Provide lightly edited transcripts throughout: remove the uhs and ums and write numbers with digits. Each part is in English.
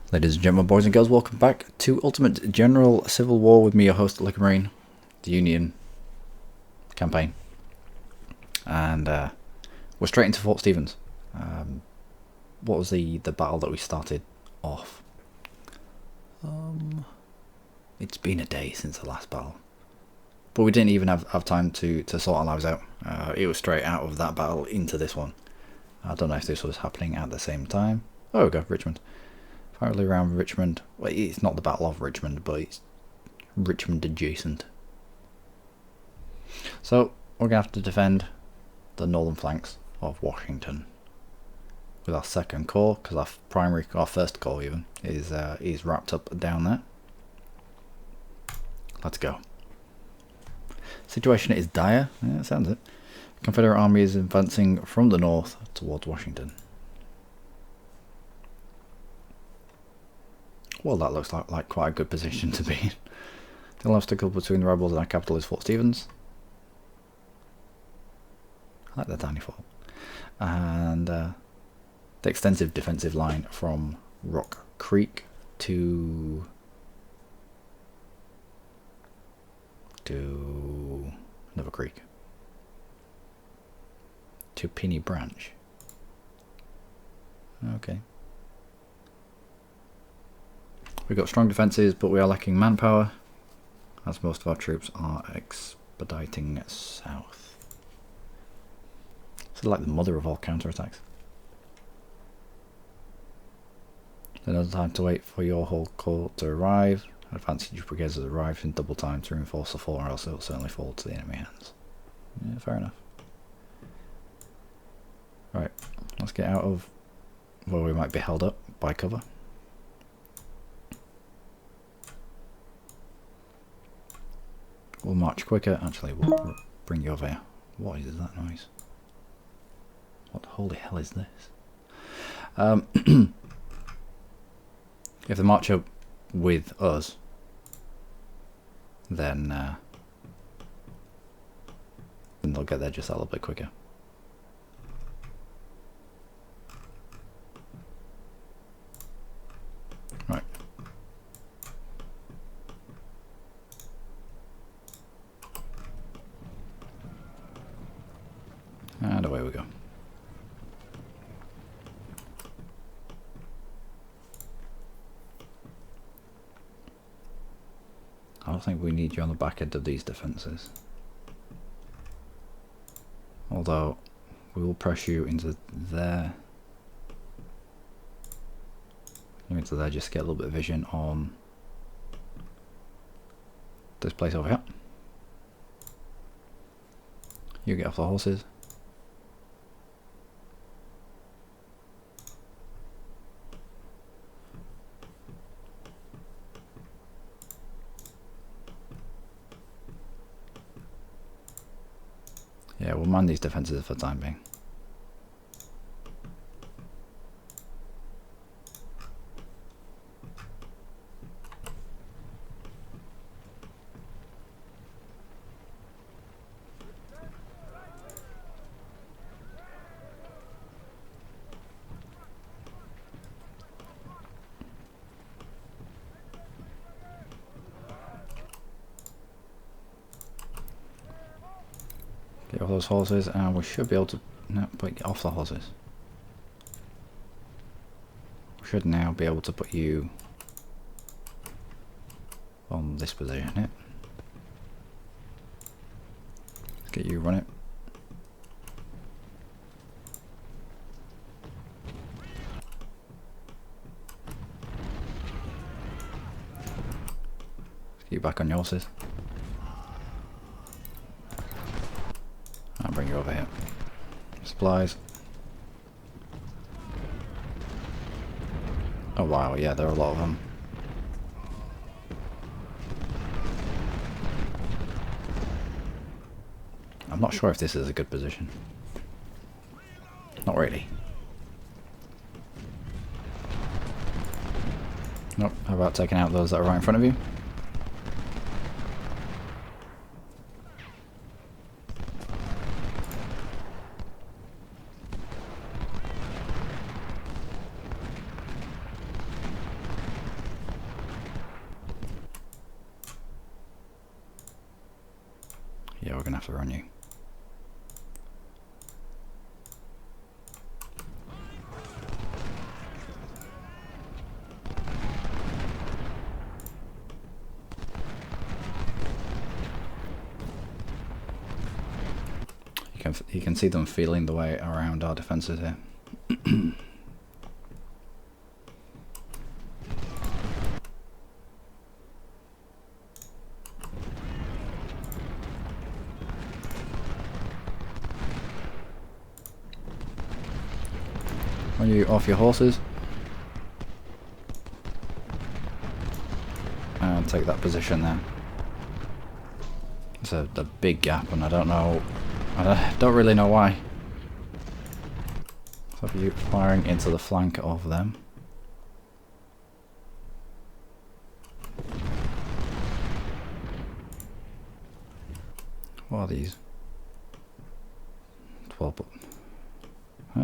Ladies and gentlemen, boys and girls, welcome back to Ultimate General Civil War with me, your host, Luckymarine, the Union campaign. And we're straight into Fort Stevens. What was the battle that we started off? It's been a day since the last battle. But we didn't even have time to sort our lives out. It was straight out of that battle into this one. I don't know if this was happening at the same time. Oh, we go, Richmond. Finally around Richmond. Well, it's not the Battle of Richmond, but it's Richmond adjacent. So we're going to have to defend the northern flanks of Washington with our second corps, because our first corps even is wrapped up down there. Let's go. Situation is dire. Yeah, that sounds it. Confederate army is advancing from the north towards Washington. Well, that looks like quite a good position to be in. The only obstacle between the rebels and our capital is Fort Stevens. I like that tiny fort. And the extensive defensive line from Rock Creek to another creek. To Penny Branch. Okay. We've got strong defences, but we are lacking manpower, as most of our troops are expediting south. It's like the mother of all counterattacks. Another time to wait for your whole corps to arrive. Advanced siege brigades has arrived in double time to reinforce the fort, or else it will certainly fall to the enemy hands. Yeah, fair enough. Right, let's get out of where we might be held up by cover. We'll march quicker. Actually, we'll bring you over here. What is that noise? What the holy hell is this? If they march up with us, then they'll get there just a little bit quicker. Right. And away we go. I don't think we need you on the back end of these defences. Although, we will press you into there. Into there just to get a little bit of vision on this place over here. You get off the horses. Yeah, we'll man these defences for the time being. Get off those horses, and we should be able to get off the horses. We should now be able to put you on this position here. Let's get you run it. Let's get you back on your horses. I'll bring you over here. Supplies. Oh wow, yeah, there are a lot of them. I'm not sure if this is a good position. Not really. Nope, how about taking out those that are right in front of you? Yeah, we're gonna have to run you. You can see them feeling the way around our defences here. Are you off your horses? And take that position there. It's a big gap, and I don't really know why. So you firing into the flank of them. What are these?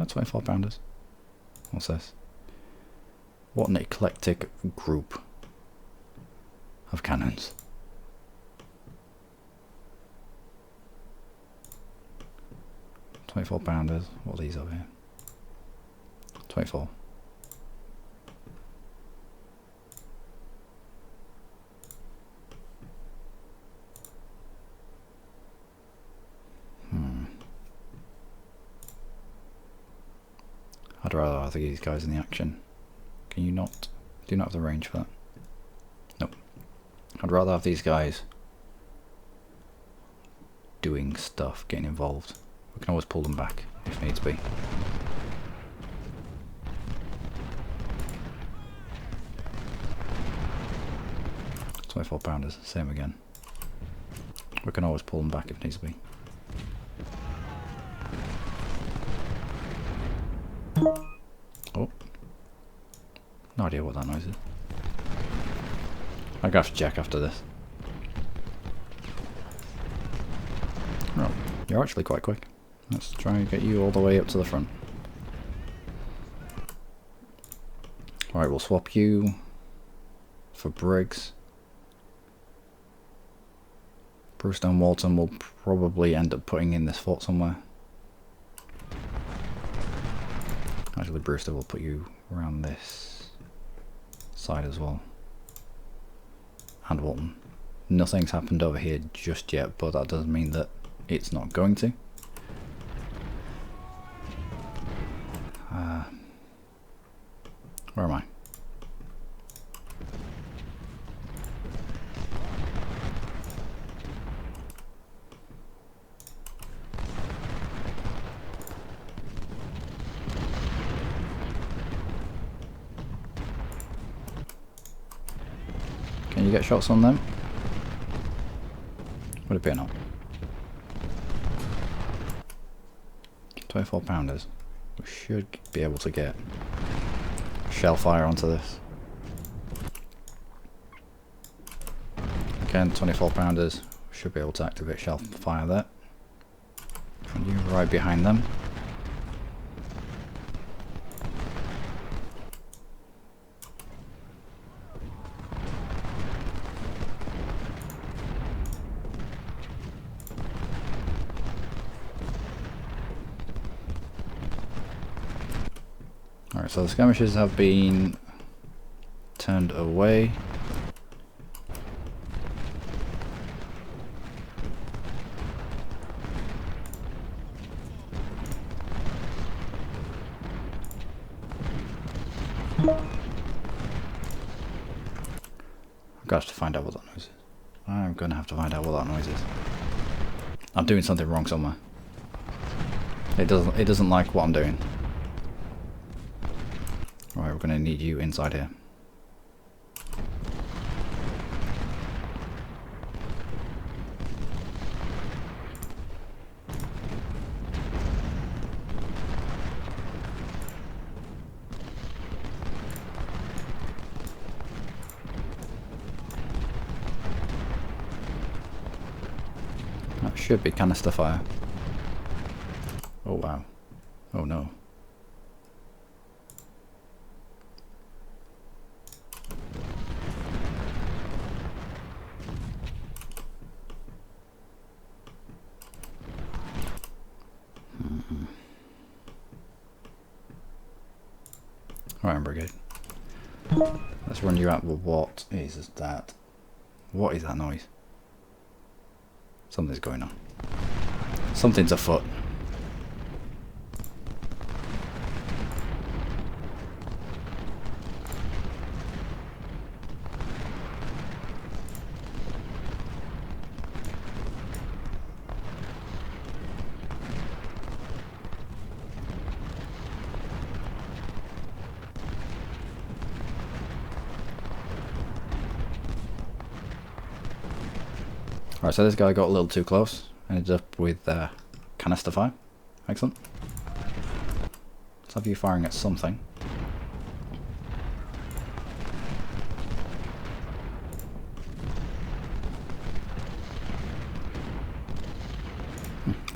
24 pounders. What's this? What an eclectic group of cannons. 24 pounders. What are these over here? 24. I'd rather have these guys in the action. Can you not? Do you not have the range for that? Nope. I'd rather have these guys doing stuff, getting involved. We can always pull them back if needs be. £24 pounders, same again. We can always pull them back if needs be. Oh, no idea what that noise is. I'm gonna have to check after this. Oh, you're actually quite quick. Let's try and get you all the way up to the front. Alright, we'll swap you for Briggs. Brewster and Walton will probably end up putting in this fort somewhere. Actually, Brewster will put you around this side as well. And Walton. Nothing's happened over here just yet, but that doesn't mean that it's not going to. Where am I? Can you get shots on them? Would it be or not? 24 pounders. We should be able to get shell fire onto this. Again, 24 pounders. Should be able to activate shell fire there. And you right behind them. Alright, so the skirmishers have been turned away. I've got to find out what that noise is. I'm going to have to find out what that noise is. I'm doing something wrong somewhere. It doesn't like what I'm doing. Right, we're going to need you inside here. That should be canister fire. Oh wow. Oh no. Right, brigade. Let's run you out. Well, what is that? What is that noise? Something's going on. Something's afoot. Right, so this guy got a little too close. Ended up with canister fire. Excellent. Let's have you firing at something.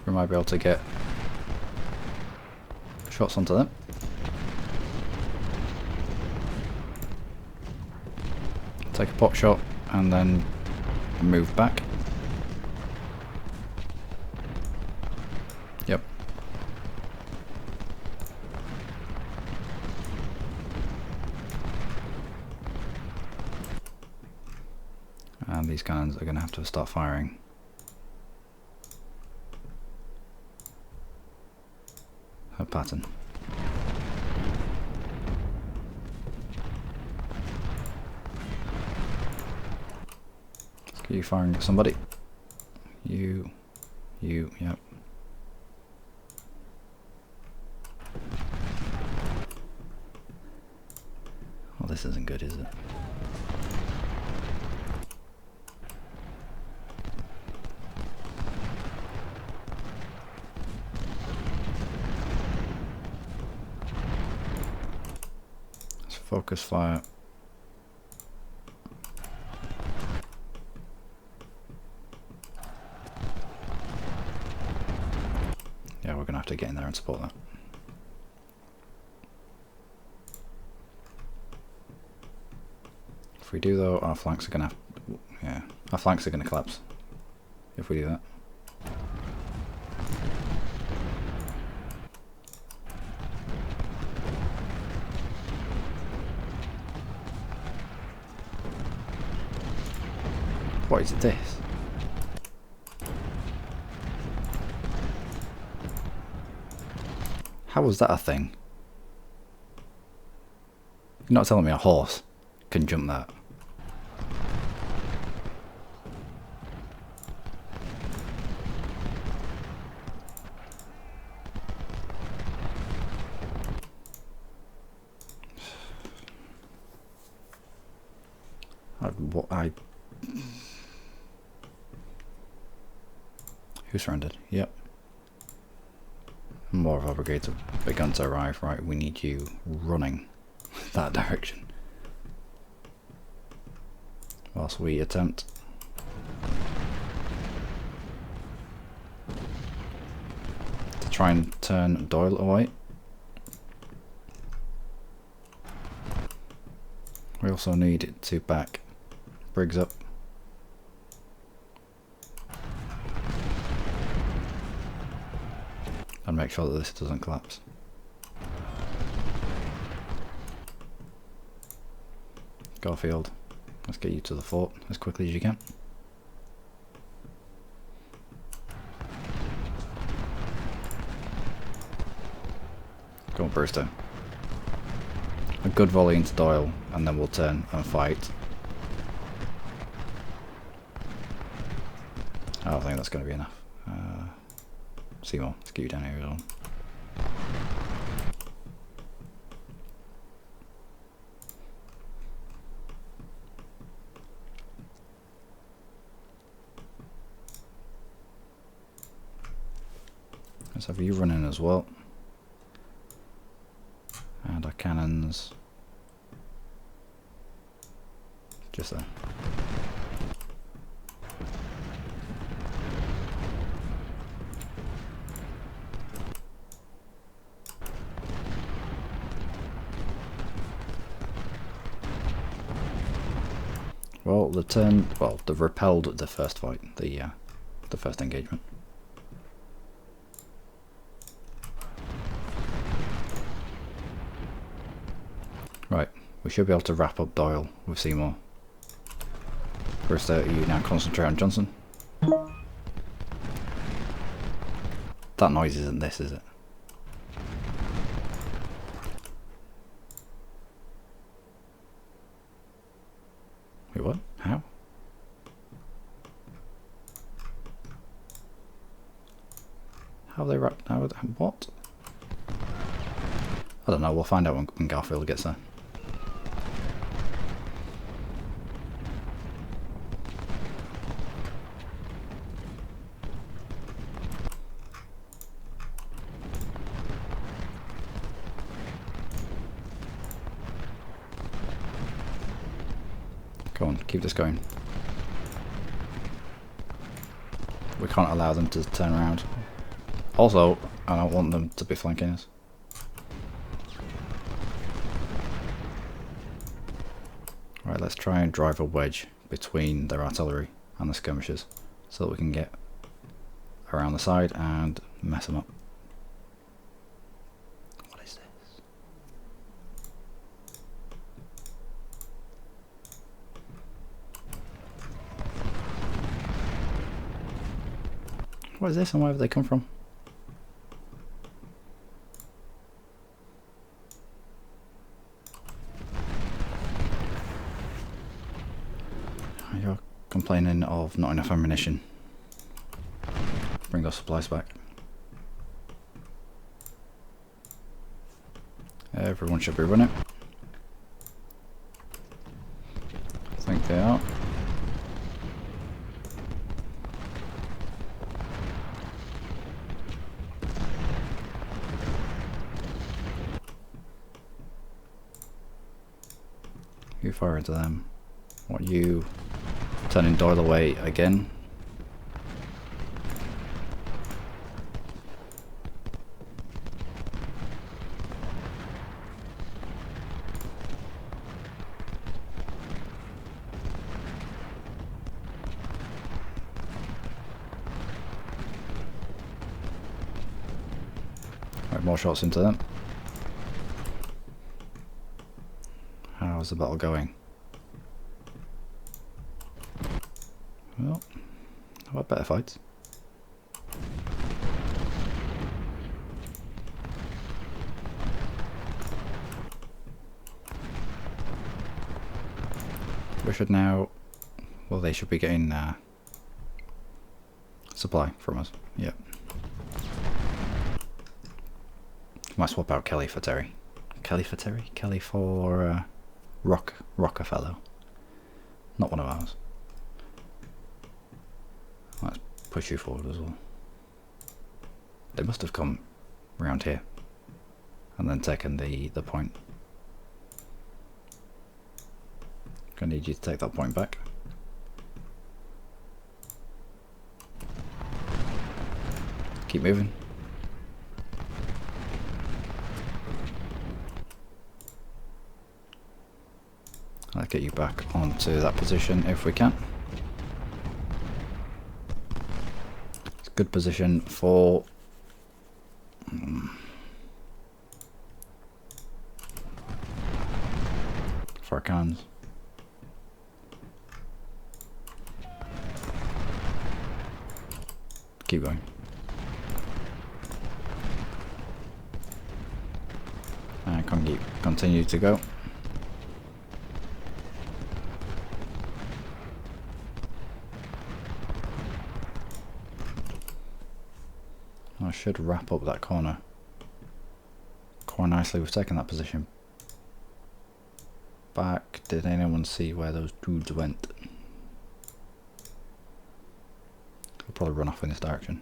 We might be able to get shots onto them. Take a pot shot and then move back. Yep. And these cannons are going to have to start firing. A pattern. Let's get you firing at somebody. You, yep. Well, this isn't good, is it? Let's focus fire. Yeah, we're gonna have to get in there and support that. If we do though, our flanks are gonna our flanks are gonna collapse if we do that. What is this? How was that a thing? You're not telling me a horse can jump that? Who surrendered? Yep. More of our brigades have begun to arrive. Right, we need you running that direction. Whilst we attempt to try and turn Doyle away. We also need to back Briggs up. And make sure that this doesn't collapse. Garfield, let's get you to the fort as quickly as you can. Go on, Brewster. A good volley into Doyle, and then we'll turn and fight. I don't think that's going to be enough. Seymour, let's get you down here as well. Let's have you run in as well. And our cannons just there. Well, they've repelled the first fight, the first engagement. We should be able to wrap up Doyle with Seymour. Krista, you now concentrate on Johnson. That noise isn't this, is it? Wait, what? How? How have they wrapped? What? I don't know, we'll find out when Garfield gets there. Go on, keep this going. We can't allow them to turn around. Also, I don't want them to be flanking us. Right, let's try and drive a wedge between their artillery and the skirmishers so that we can get around the side and mess them up. What is this? What is this and where have they come from? You're complaining of not enough ammunition. Bring those supplies back. Everyone should be running. I think they are. You fire into them. What, you turning Doyle away again? Right, more shots into them. How's the battle going? Well, I've had better fights. We should now... Well, they should be getting supply from us. Yep. Might swap out Kelly for Terry. Kelly for Terry? Kelly for Rockefeller. Not one of ours. Let's push you forward as well. They must have come round here and then taken the point. Gonna need you to take that point back. Keep moving. Let's get you back onto that position if we can. It's a good position for our cannons. Keep going. And continue to go. I should wrap up that corner quite nicely. We've taken that position back. Did anyone see where those dudes went? They'll probably run off in this direction.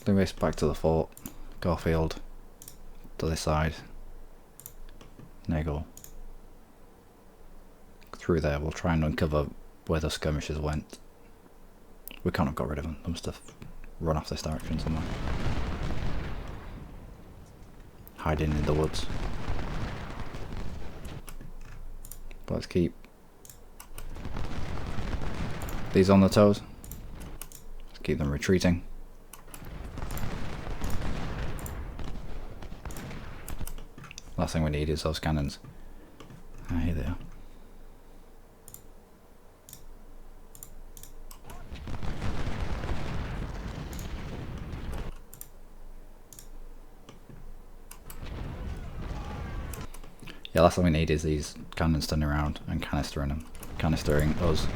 Then race back to the fort. Garfield to this side. Nagel through there. We'll try and uncover where the skirmishers went. We can't have got rid of them. They must have run off this direction somewhere. Hiding in the woods. But let's keep these on the toes. Let's keep them retreating. Last thing we need is those cannons Ah, here they are. Yeah, that's what we need, is these cannons turning around and canistering us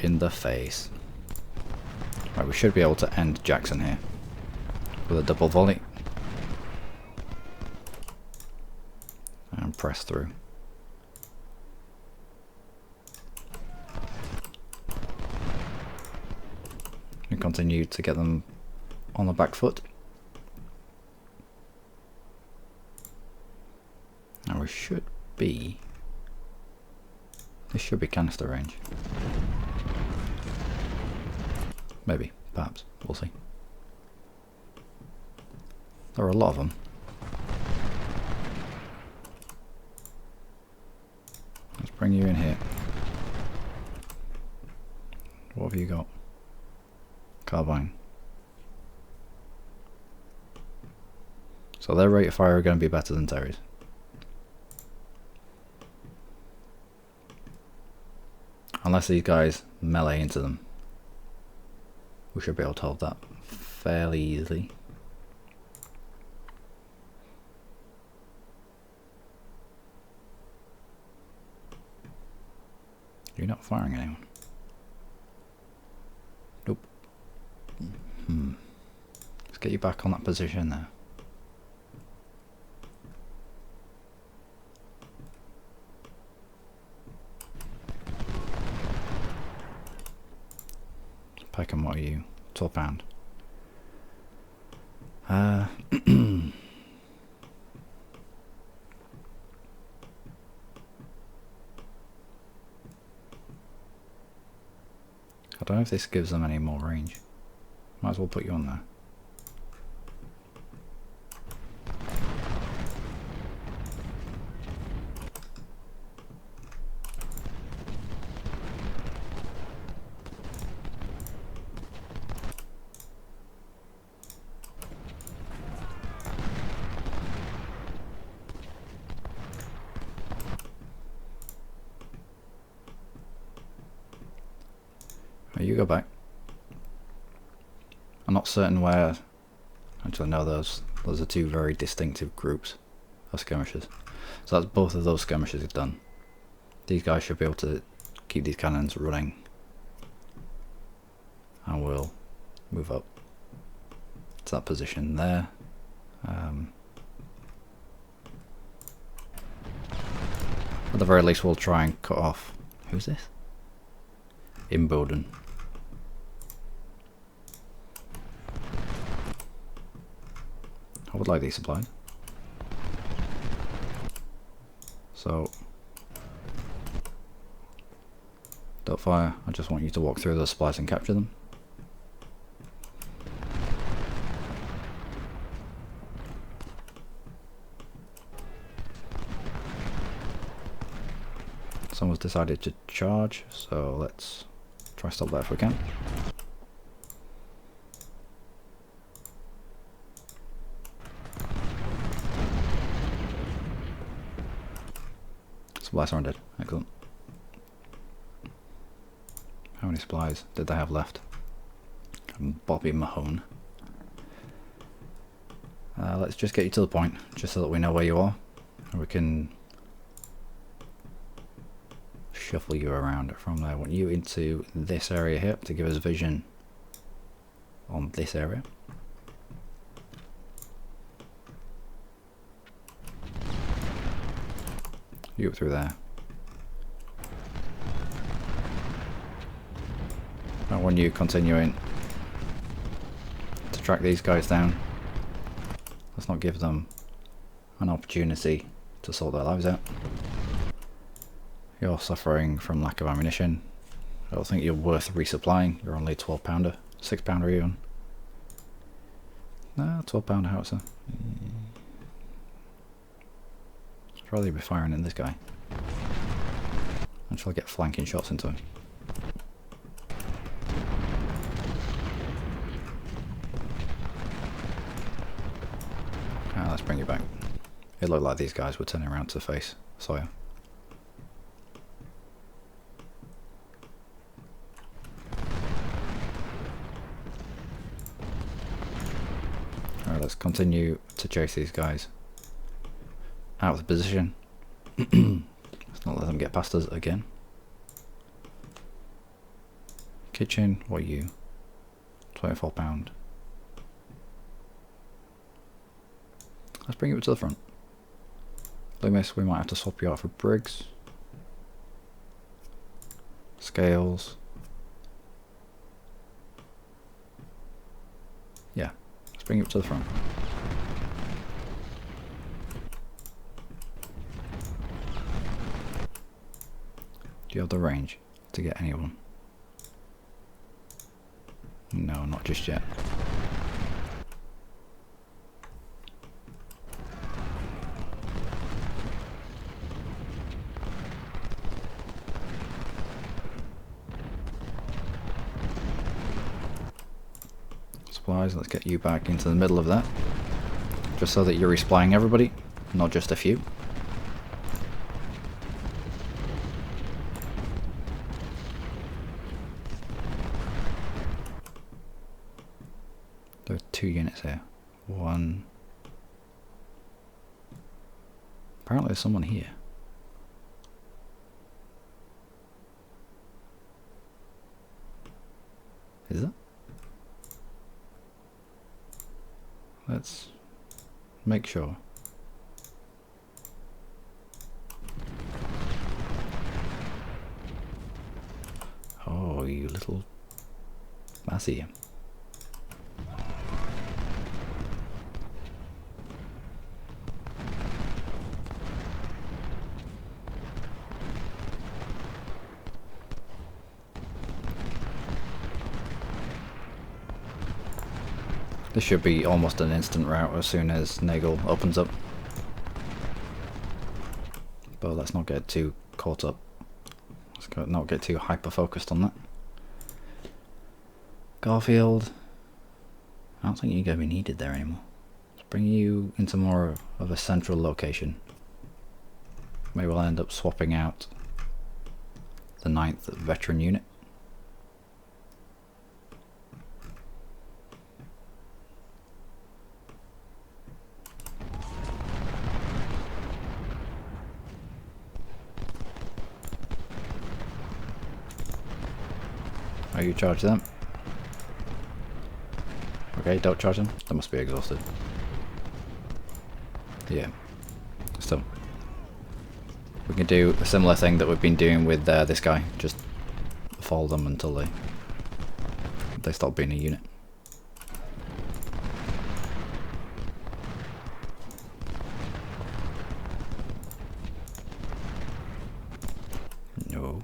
in the face. Right, we should be able to end Jackson here with a double volley and press through. We continue to get them on the back foot. Now we should be... this should be canister range. Maybe, perhaps, we'll see. There are a lot of them. Let's bring you in here. What have you got? Carbine. So their rate of fire are going to be better than Terry's. Unless these guys melee into them. We should be able to hold that fairly easily. You're not firing anyone. Nope. Let's get you back on that position there. Peckham, what are you? 12 pound. I don't know if this gives them any more range. Might as well put you on there. You go back. I'm not certain where. Actually, no, those are two very distinctive groups of skirmishers. So that's both of those skirmishers done. These guys should be able to keep these cannons running, and we'll move up to that position there. At the very least, we'll try and cut off. Who's this? Imboden. I would like these supplies. So, don't fire. I just want you to walk through those supplies and capture them. Someone's decided to charge, so let's try stop that if we can. Supplies aren't dead. Excellent. How many supplies did they have left? Bobby Mahone. Let's just get you to the point, just so that we know where you are, and we can shuffle you around from there. I want you into this area here to give us vision on this area. You up through there. I want you continuing to track these guys down. Let's not give them an opportunity to sort their lives out. You're suffering from lack of ammunition. I don't think you're worth resupplying. You're only a 12 pounder, 6 pounder even. No, 12 pounder howitzer. I'd rather be firing in this guy. Until I get flanking shots into him. Let's bring you back. It looked like these guys were turning around to face Sawyer. let's continue to chase these guys out of the position. Let's not let them get past us again. Kitchen, what are you? £24. Let's bring it to the front. Loomis, we might have to swap you out for Briggs. Scales. Yeah, let's bring it to the front. Do you have the range to get anyone? No, not just yet. Supplies, let's get you back into the middle of that. Just so that you're resupplying everybody, not just a few. There are 2 units here. One. Apparently there's someone here. Is it? Let's make sure. Oh, you little lassie. This should be almost an instant route as soon as Nagel opens up. But let's not get too caught up. Let's not get too hyper-focused on that. Garfield. I don't think you're going to be needed there anymore. Let's bring you into more of a central location. Maybe we'll end up swapping out the 9th veteran unit. Oh, you charge them? Okay, don't charge them. They must be exhausted. Yeah. Still. We can do a similar thing that we've been doing with this guy. Just follow them until they stop being a unit. No.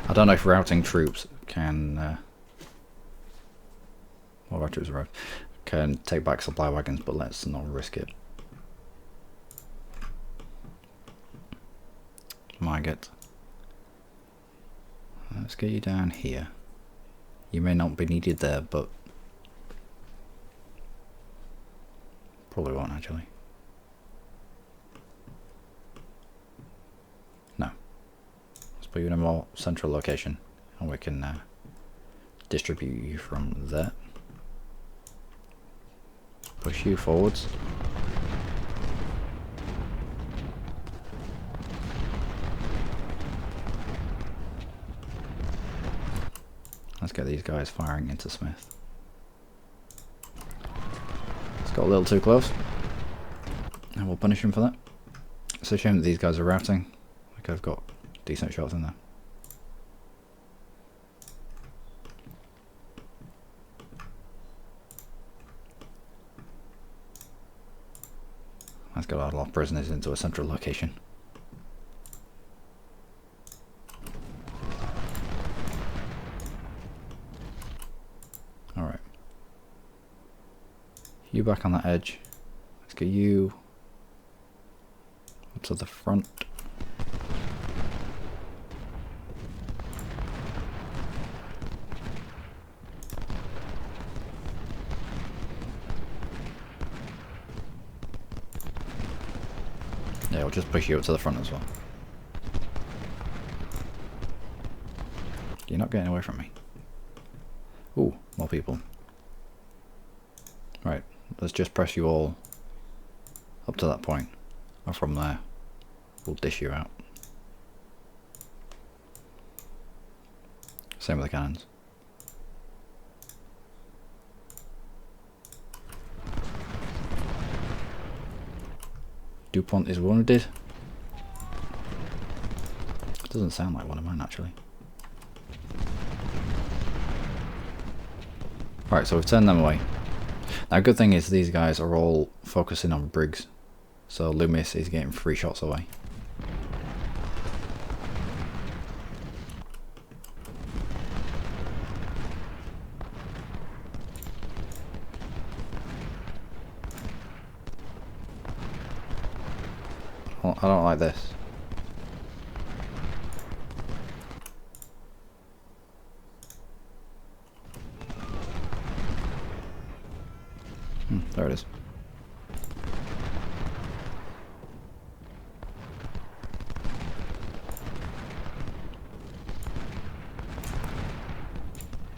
I don't know if routing troops can, well, our troops arrived, can take back supply wagons, but let's not risk it. Might get. Let's get you down here. You may not be needed there, but probably won't actually. No. Let's put you in a more central location, and we can distribute you from there. Push you forwards. Let's get these guys firing into Smith. It's got a little too close, and we'll punish him for that. It's a shame that these guys are routing. Like, I've got decent shots in there. Let's get our lot of prisoners into a central location. Alright. You back on that edge. Let's get you up to the front. Yeah, we'll just push you up to the front as well. You're not getting away from me. Ooh, more people. Right, let's just press you all up to that point, and from there we'll dish you out. Same with the cannons. DuPont is wounded. Doesn't sound like one of mine actually. Right, so we've turned them away. Now, good thing is these guys are all focusing on Briggs, so Loomis is getting 3 shots away. Well, I don't like this. There it is.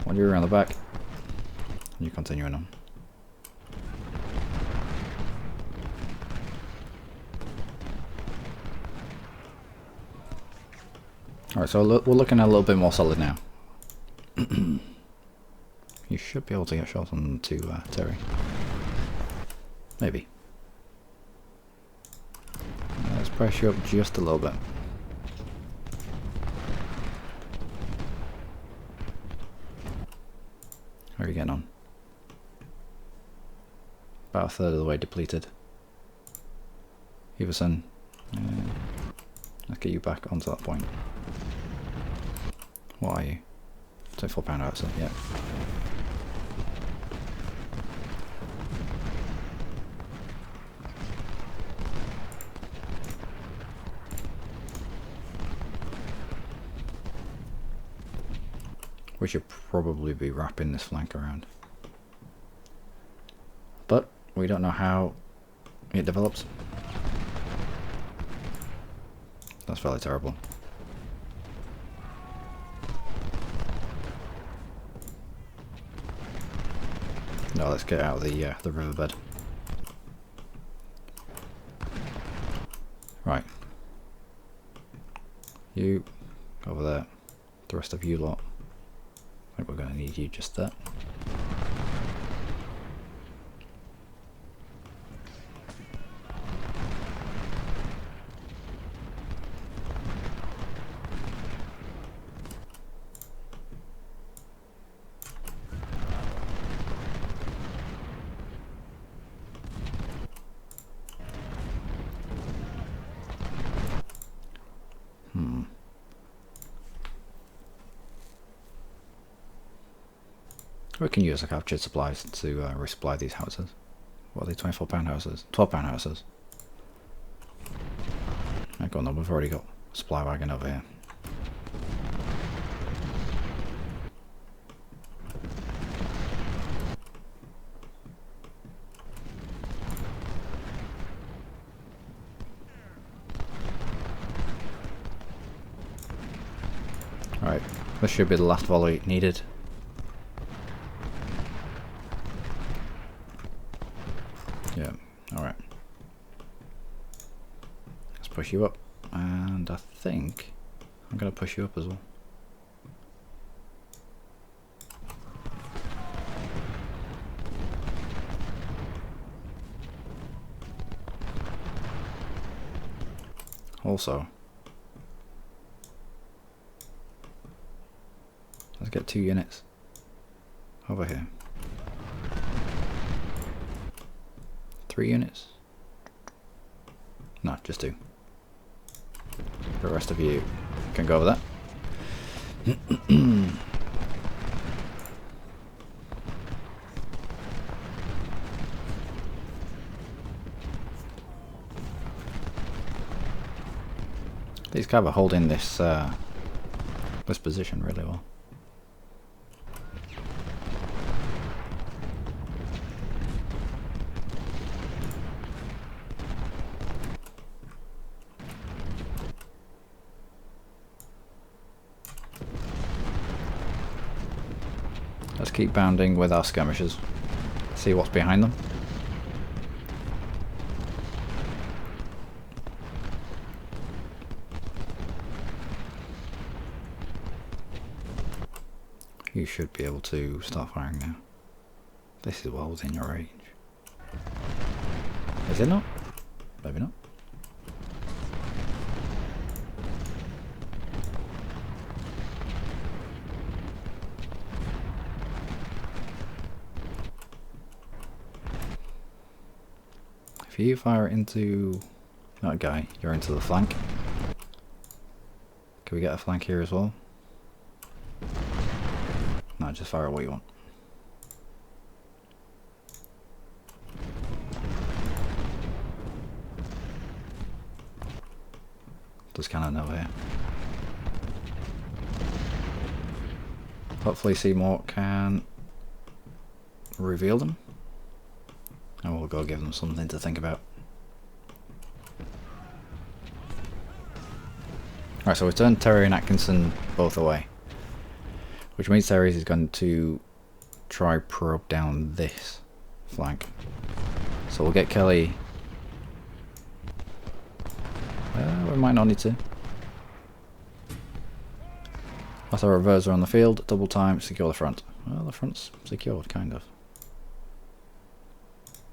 When you're around the back, you continuing on. Alright, so we're looking at a little bit more solid now. You should be able to get shots on to Terry. Maybe. Let's press you up just a little bit. How are you getting on? About a third of the way depleted. Everson, let's get you back onto that point. What are you? 24 pound out, so yeah. We should probably be wrapping this flank around. But we don't know how it develops. That's fairly terrible. No, let's get out of the riverbed. Right. You over there. The rest of you lot. I think we're going to need you just there. We can use the captured supplies to resupply these houses. What are they, 24 pound houses? 12 pound houses. I got no, we've already got a supply wagon over here. Alright, this should be the last volley needed. Yeah, alright. Let's push you up, and I think I'm going to push you up as well. Also, let's get 2 units over here. 3 units? No, just 2. The rest of you can go over that. These guys are holding this this position really well. Let's keep bounding with our skirmishers. See what's behind them. You should be able to start firing now. This is well within your range. Is it not? Maybe not. If you fire it into that guy, you're into the flank. Can we get a flank here as well? No, just fire what you want. There's cannon over here. Hopefully Seymour can reveal them. And we'll go give them something to think about. Right, so we've turned Terry and Atkinson both away. Which means Terry is going to try probe down this flank. So we'll get Kelly. We might not need to. That's our reverser on the field. Double time, secure the front. Well, the front's secured, kind of.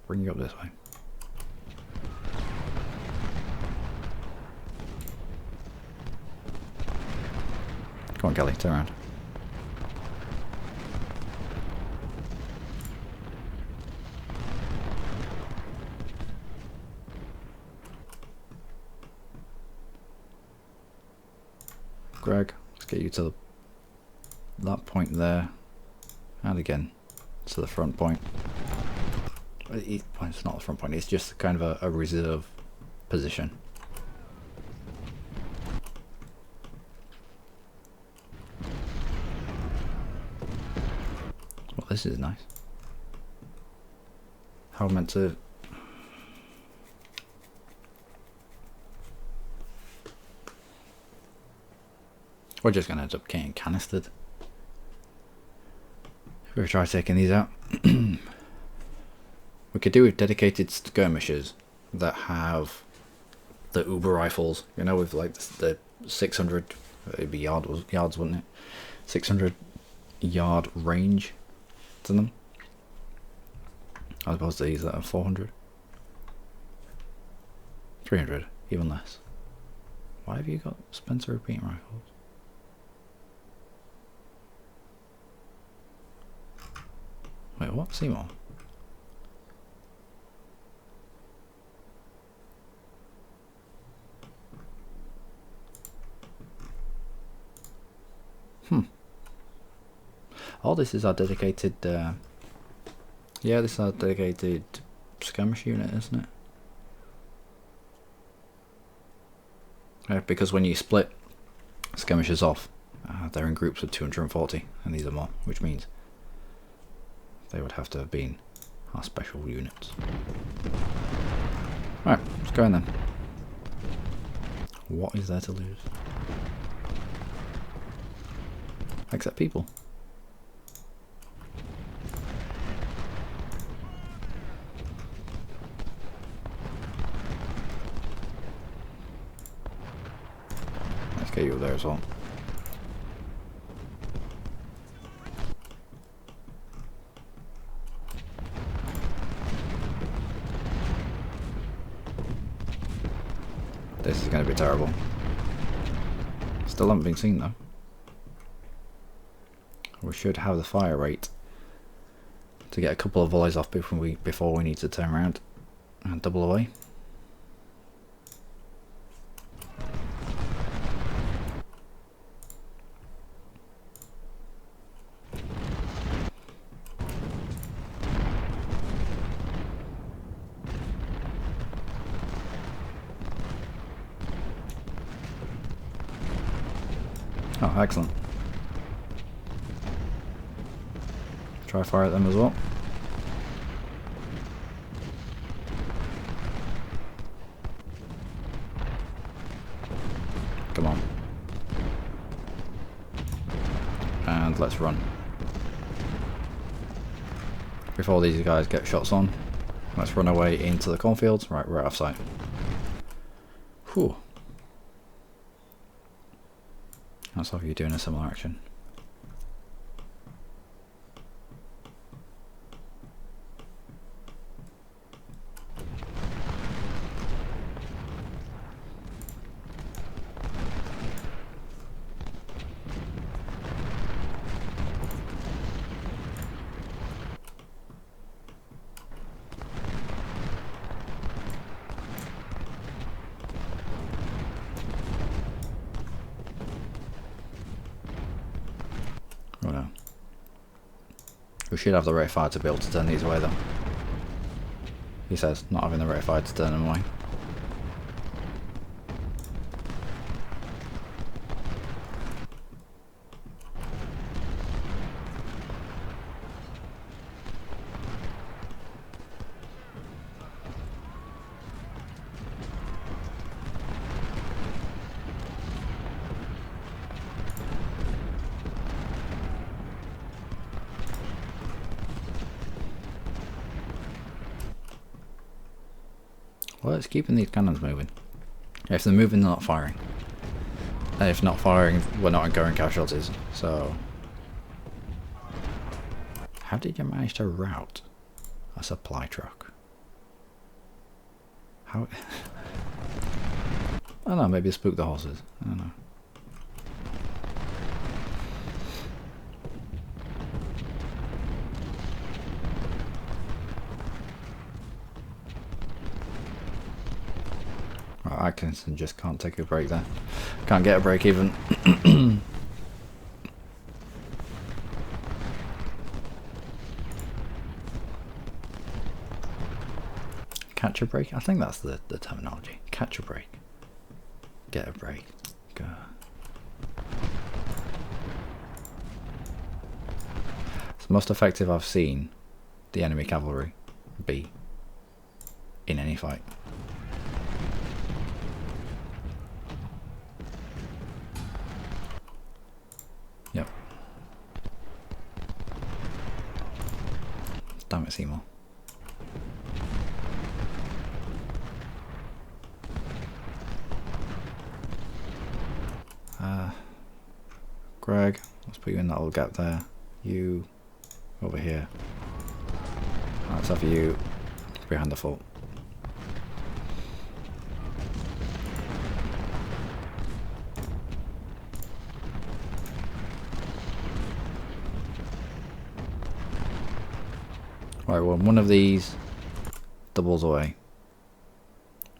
Bring you up this way. Come on, Kelly, turn around. Greg, let's get you to that point there, and again to the front point. It's not the front point, it's just kind of a reserve position. Well, this is nice. How am I meant to... We're just going to end up getting canistered. If we try taking these out. We could do with dedicated skirmishers that have the Uber rifles, you know, with like the 600, it'd be yards, wouldn't it? 600 yard range to them. As opposed to these that are 400. 300, even less. Why have you got Spencer repeating rifles? Wait, what? Seymour? Oh, this is our dedicated, yeah, this is our dedicated skirmish unit, isn't it? Because when you split skirmishers off, they're in groups of 240, and these are more, which means they would have to have been our special units. Right, let's go in then. What is there to lose? Except people. Let's get you up there as well. This is going to be terrible. Still haven't been seen though. We should have the fire rate to get a couple of volleys off before we need to turn around and double away. Oh, excellent. Try fire at them as well. Come on. And let's run. Before these guys get shots on, let's run away into the cornfields. Right, we're out of sight. Whew. That's how you're doing a similar action. We should have the rate of fire to be able to turn these away though. He says, not having the rate of fire to turn them away. Well, it's keeping these cannons moving. If they're moving, they're not firing. And if not firing, we're not incurring casualties. So, how did you manage to rout a supply truck? How? I don't know, maybe spook the horses. I don't know. Atkinson just can't take a break there. Can't get a break even. Catch a break? I think that's the terminology. Catch a break. Get a break. Go. It's the most effective I've seen the enemy cavalry be in any fight. Yep. Damn it, Seymour. Greg, let's put you in that little gap there. You over here. Let's have you behind the fort. Right, well, one of these doubles away.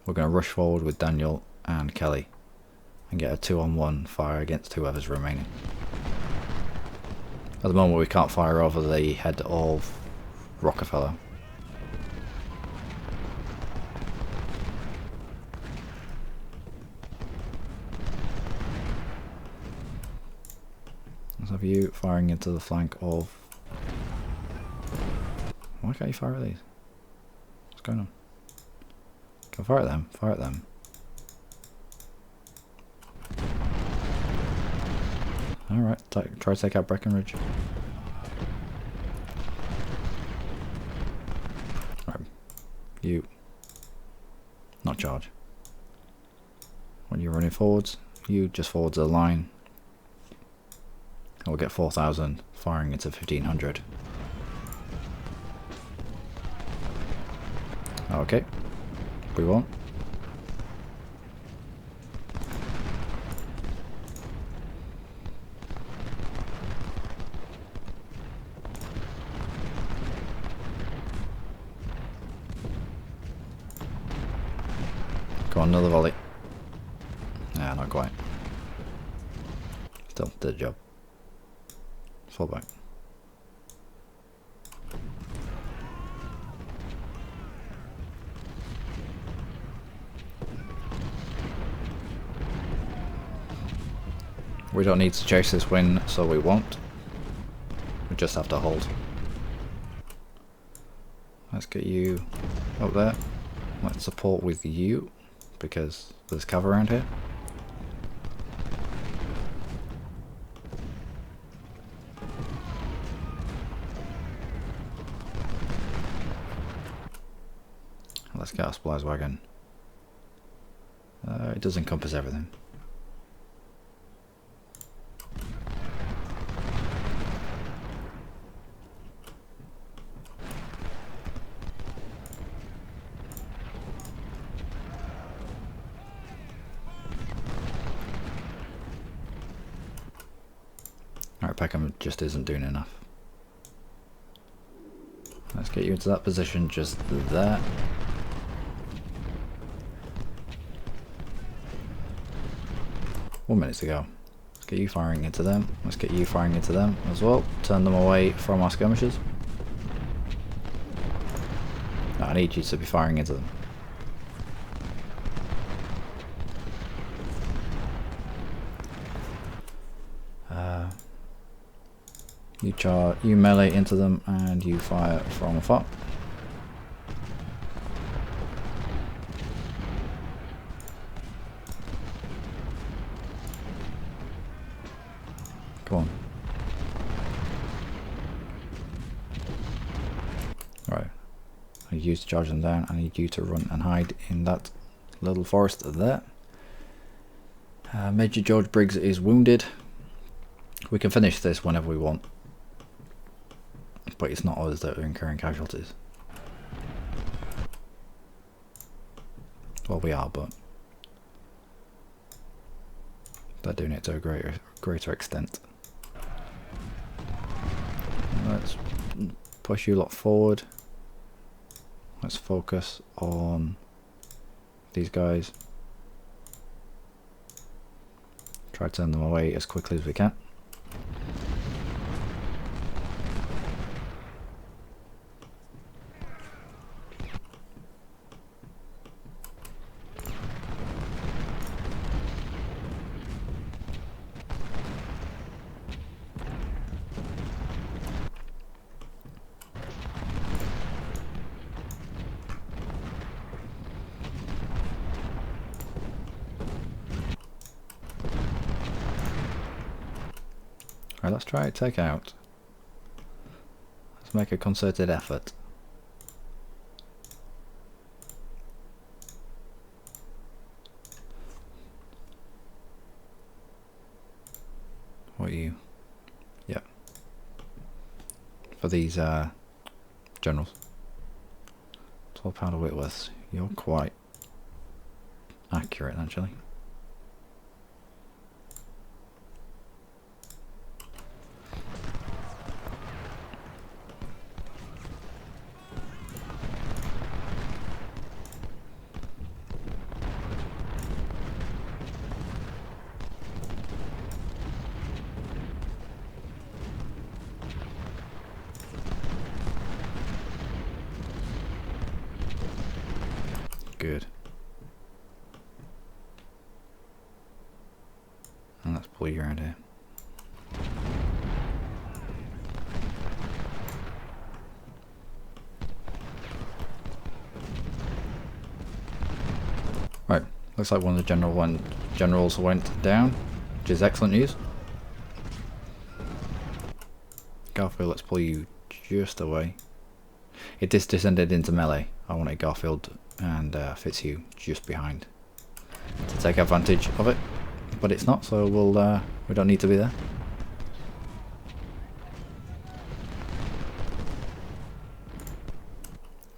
We're going to rush forward with Daniel and Kelly and get a 2-on-1 fire against whoever's remaining. At the moment we can't fire over the head of Rockefeller. Let's have you firing into the flank of... Why can't you fire at these? What's going on? Go fire at them, fire at them. Alright, try to take out Breckenridge. Right, you. Not charge. When you're running forwards, you just forwards the line. We'll get 4,000 firing into 1,500. Okay, we won't. Go on, another volley. Nah, not quite. Still did the job. Fall back. We don't need to chase this win, so we won't. We just have to hold. Let's get you up there. Let's support with you, because there's cover around here. Let's get our supplies wagon. It does encompass everything. Alright, Peckham just isn't doing enough. Let's get you into that position just there. One minute to go. Let's get you firing into them. Let's get you firing into them as well. Turn them away from our skirmishers. I need you to be firing into them. You melee into them and you fire from afar. Come on. Right. I need you to charge them down. I need you to run and hide in that little forest there. Major George Briggs is wounded. We can finish this whenever we want. But it's not us that are incurring casualties. Well, we are, but they're doing it to a greater extent. Let's push you lot forward. Let's focus on these guys. Try to turn them away as quickly as we can. Right, let's try to take out. Let's make a concerted effort. What are you? Yeah. For these generals. 12 powder Whitworths. You're quite accurate actually. Good. And let's pull you around here. Right, looks like one of the generals went down, which is excellent news. Garfield, let's pull you just away. It just descended into melee. I wanted Garfield and Fitzhugh just behind to take advantage of it, but it's not, so we don't need to be there.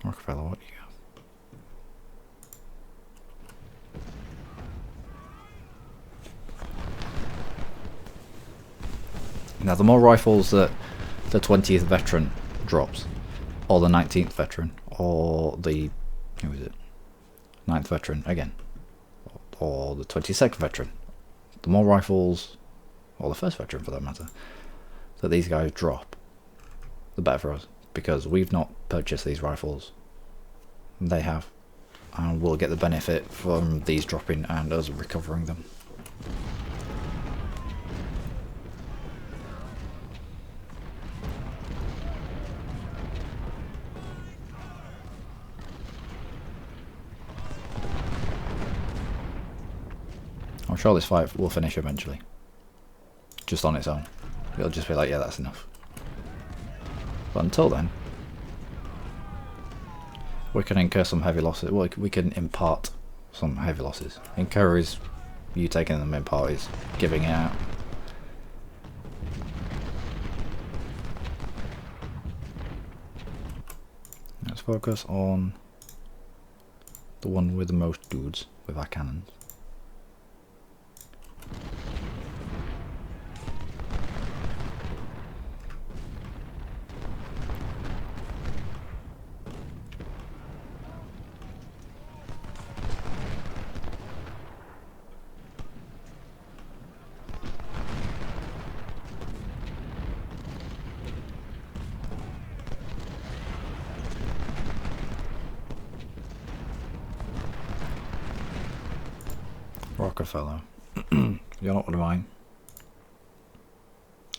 Rockefeller, what do you have? Now the more rifles that the 20th veteran drops, or the 19th veteran, or the, who is it, 9th veteran again, or the 22nd veteran, the more rifles, or the 1st veteran for that matter, that these guys drop, the better for us, because we've not purchased these rifles, they have, and we'll get the benefit from these dropping and us recovering them. I'm sure this fight will finish eventually. Just on its own. It'll just be like, yeah, that's enough. But until then, we can incur some heavy losses. Well, we can impart some heavy losses. Incur is you taking them, impart is giving it out. Let's focus on the one with the most dudes with our cannons. Rockefeller. You're not one of mine.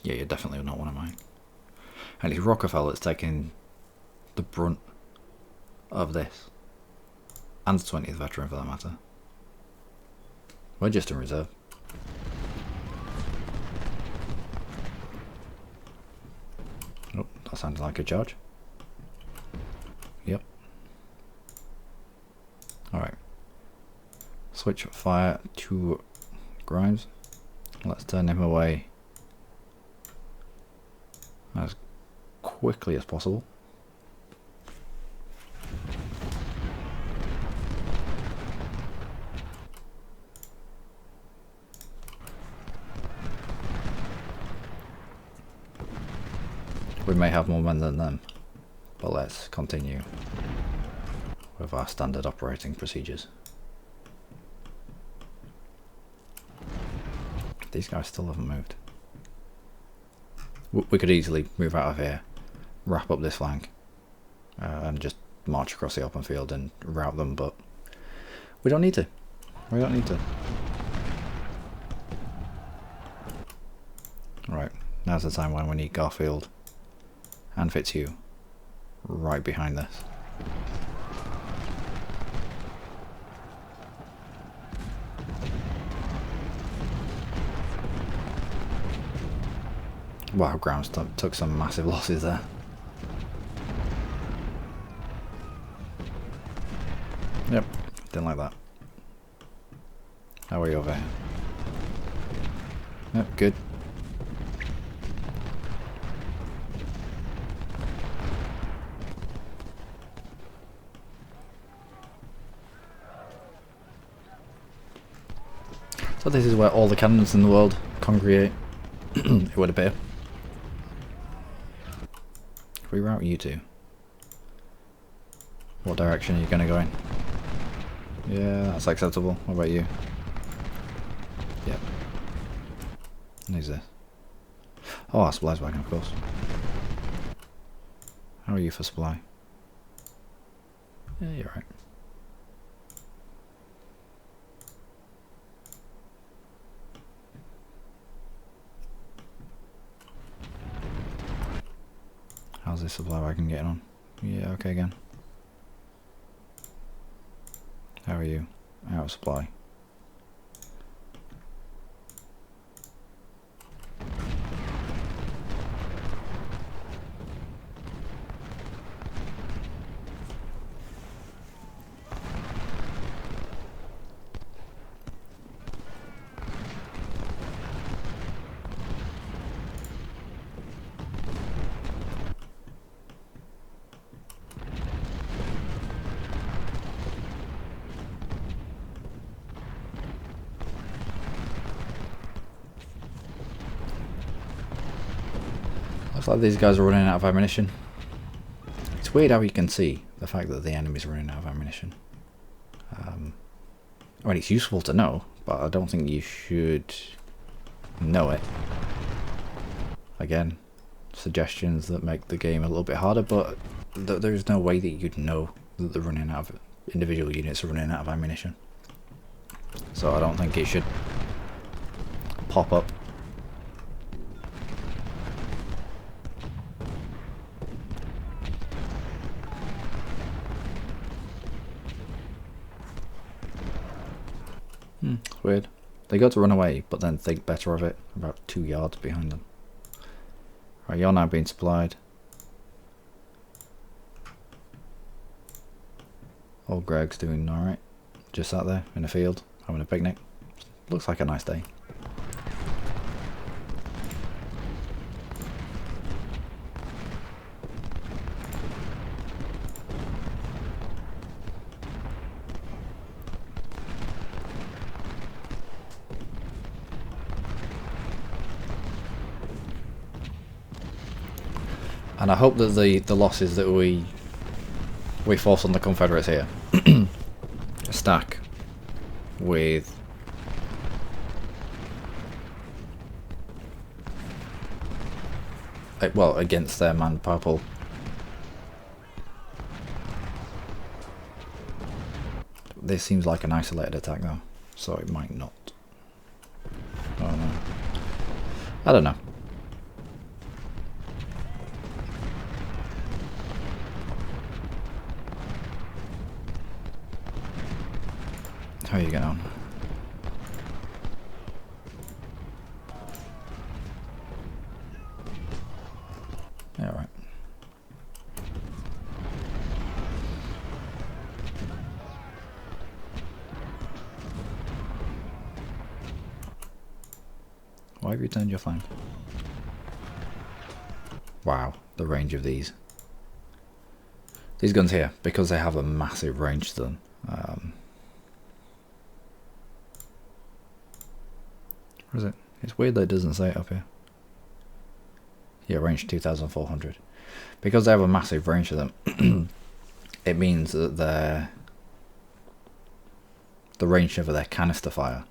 Yeah, you're definitely not one of mine. And it's Rockefeller that's taking the brunt of this. And the 20th veteran for that matter. We're just in reserve. Oh, that sounded like a charge. Yep. Alright. Switch fire to Grimes. Let's turn him away as quickly as possible. We may have more men than them, but let's continue with our standard operating procedures. These guys still haven't moved. We could easily move out of here, wrap up this flank, and just march across the open field and rout them, but we don't need to. We don't need to. Right, now's the time when we need Garfield and Fitzhugh right behind this. Wow, Grimes took some massive losses there. Yep, didn't like that. How are you over here? Yep, good. So this is where all the cannons in the world congregate, it would appear. If we route you two, what direction are you going to go in? Yeah, that's acceptable. What about you? Yep. And who's this? Oh, our supply's wagon, of course. How are you for supply? Yeah, you're right. How's this supply wagon getting on? Yeah, okay again. How are you? Out of supply. Looks like these guys are running out of ammunition. It's weird how you can see the fact that the enemy's running out of ammunition. I mean, it's useful to know, but I don't think you should know it. Again, suggestions that make the game a little bit harder, but there's no way that you'd know that they're running out of, individual units are running out of ammunition. So I don't think it should pop up. Weird. They go to run away, but then think better of it about 2 yards behind them. Right, you're now being supplied. Old Greg's doing alright. Just sat there in a field, having a picnic. Looks like a nice day. And I hope that the losses that we force on the Confederates here stack with well, against their man purple. This seems like an isolated attack though, so it might not. I don't know. How are you getting on? Yeah, right. Why have you turned your flank? Wow, the range of these. These guns here, because they have a massive range to them. Where is it? It's weird that it doesn't say it up here. Yeah, range 2,400. Because they have a massive range to them, it means that the range of their canister fire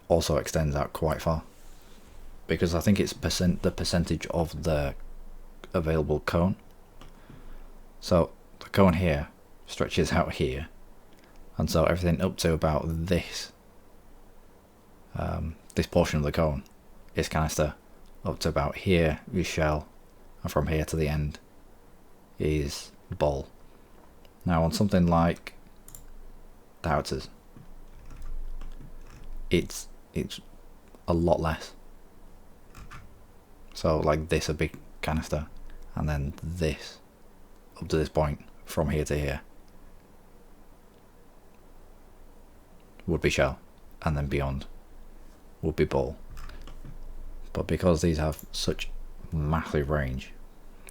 also extends out quite far. Because I think it's the percentage of the available cone. So the cone here stretches out here, and so everything up to about this this portion of the cone is canister. Up to about here is shell, and from here to the end is ball. Now on something like the howitzers, it's a lot less. So like this a big canister, and then this up to this point from here to here would be shell, and then beyond would be ball. But because these have such massive range,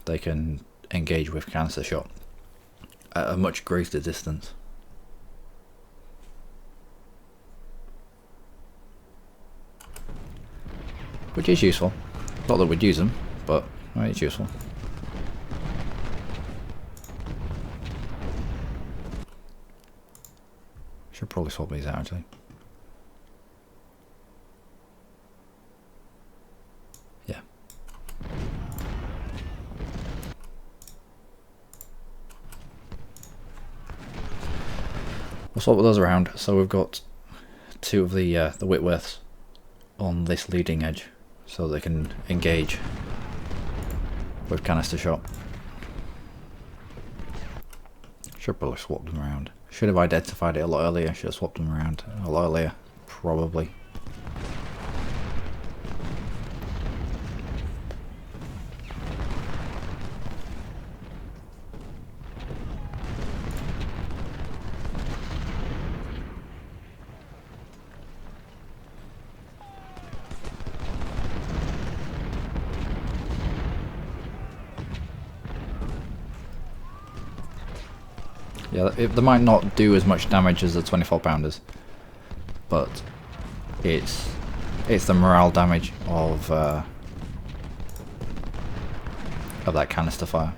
they can engage with canister shot at a much greater distance. Which is useful. Not that we'd use them, but well, it's useful. Should probably swap these out actually. Yeah. We'll swap those around. So we've got two of the Whitworths on this leading edge, so they can engage with canister shot. Should probably swap them around. Should have identified it a lot earlier. Should have swapped them around a lot earlier, probably. Yeah, they might not do as much damage as the 24 pounders, but it's the morale damage of that canister fire.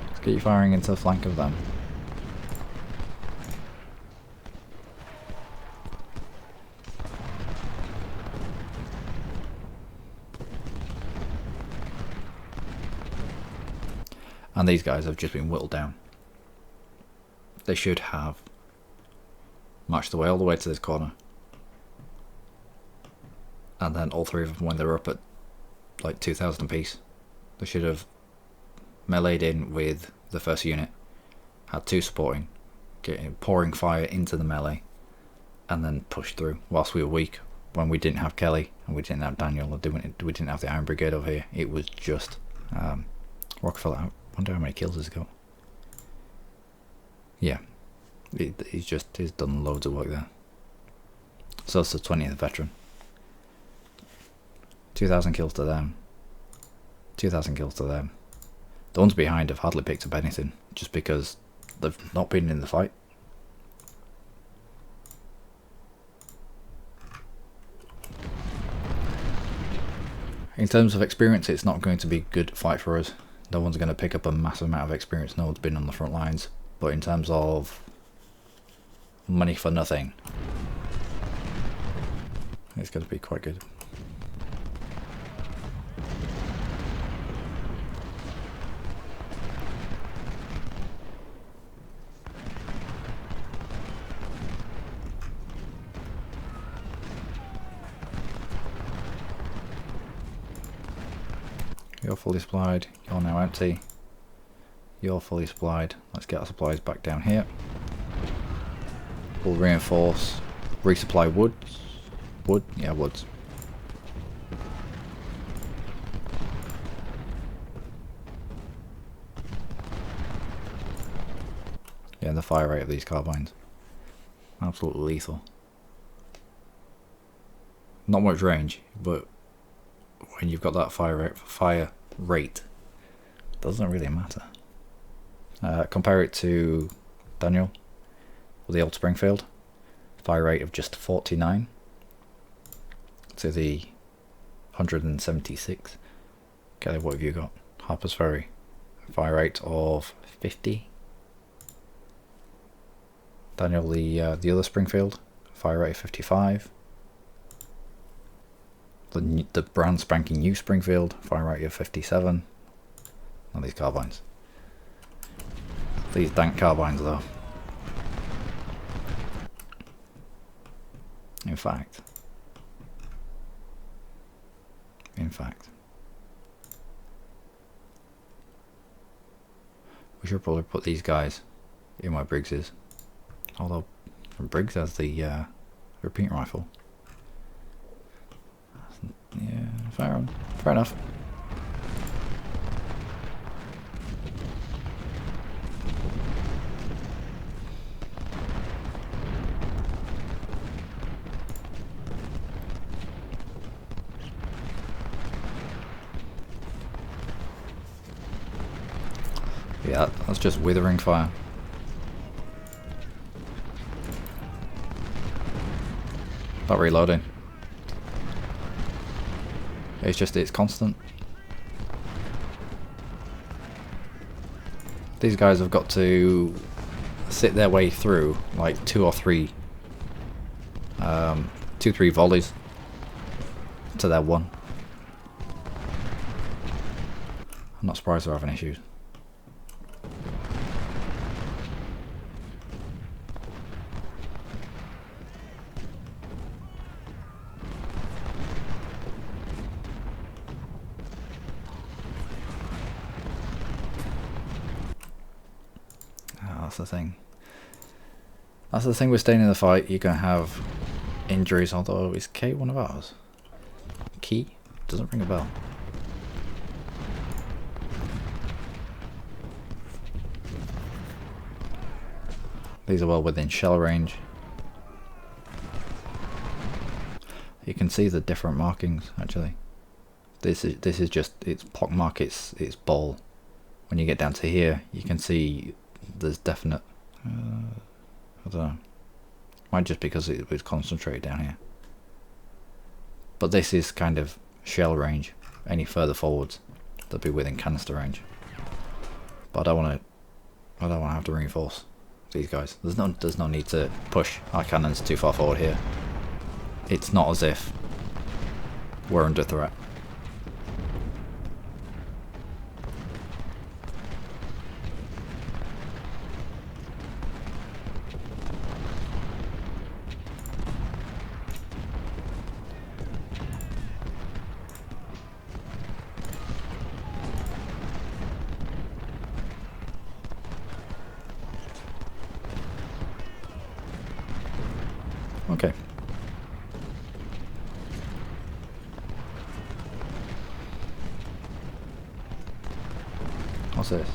Let's get you firing into the flank of them. And these guys have just been whittled down. They should have marched away all the way to this corner. And then all three of them, when they were up at like 2,000 apiece, they should have meleeed in with the first unit, had two supporting, pouring fire into the melee, and then pushed through whilst we were weak. When we didn't have Kelly, and we didn't have Daniel, or we didn't have the Iron Brigade over here, it was just Rockefeller out. I wonder how many kills he's got. Yeah, he's done loads of work there. So it's the 20th veteran. 2,000 kills to them. 2,000 kills to them. The ones behind have hardly picked up anything, just because they've not been in the fight. In terms of experience, it's not going to be a good fight for us. No one's going to pick up a massive amount of experience. No one's been on the front lines. But in terms of money for nothing, it's going to be quite good. You're fully supplied. You're now empty. You're fully supplied. Let's get our supplies back down here. We'll reinforce. Resupply woods. Wood? Yeah, woods. Yeah, the fire rate of these carbines. Absolutely lethal. Not much range, but when you've got that fire rate, doesn't really matter. Compare it to Daniel, or the old Springfield, fire rate of just 49 to the 176. Okay, what have you got? Harper's Ferry, fire rate of 50. Daniel, the other Springfield, fire rate of 55. The brand spanking new Springfield, fire rate of 57. And these carbines. These dank carbines though. In fact, we should probably put these guys in my Briggses. Although Briggs has the repeat rifle. Yeah, fair enough. Yeah, that's just withering fire. Not reloading. It's constant. These guys have got to sit their way through like two or three volleys to their one. I'm not surprised they're having issues. That's the thing. That's the thing with staying in the fight. You're gonna have injuries. Although, is Kate one of ours? Key? Doesn't ring a bell. These are well within shell range. You can see the different markings actually. This is just it's pockmark. It's ball. When you get down to here, you can see there's definite. I don't know. Might just because it was concentrated down here. But this is kind of shell range. Any further forwards, they'll be within canister range. But I don't want to have to reinforce these guys. There's no need to push our cannons too far forward here. It's not as if we're under threat. Okay. What's this?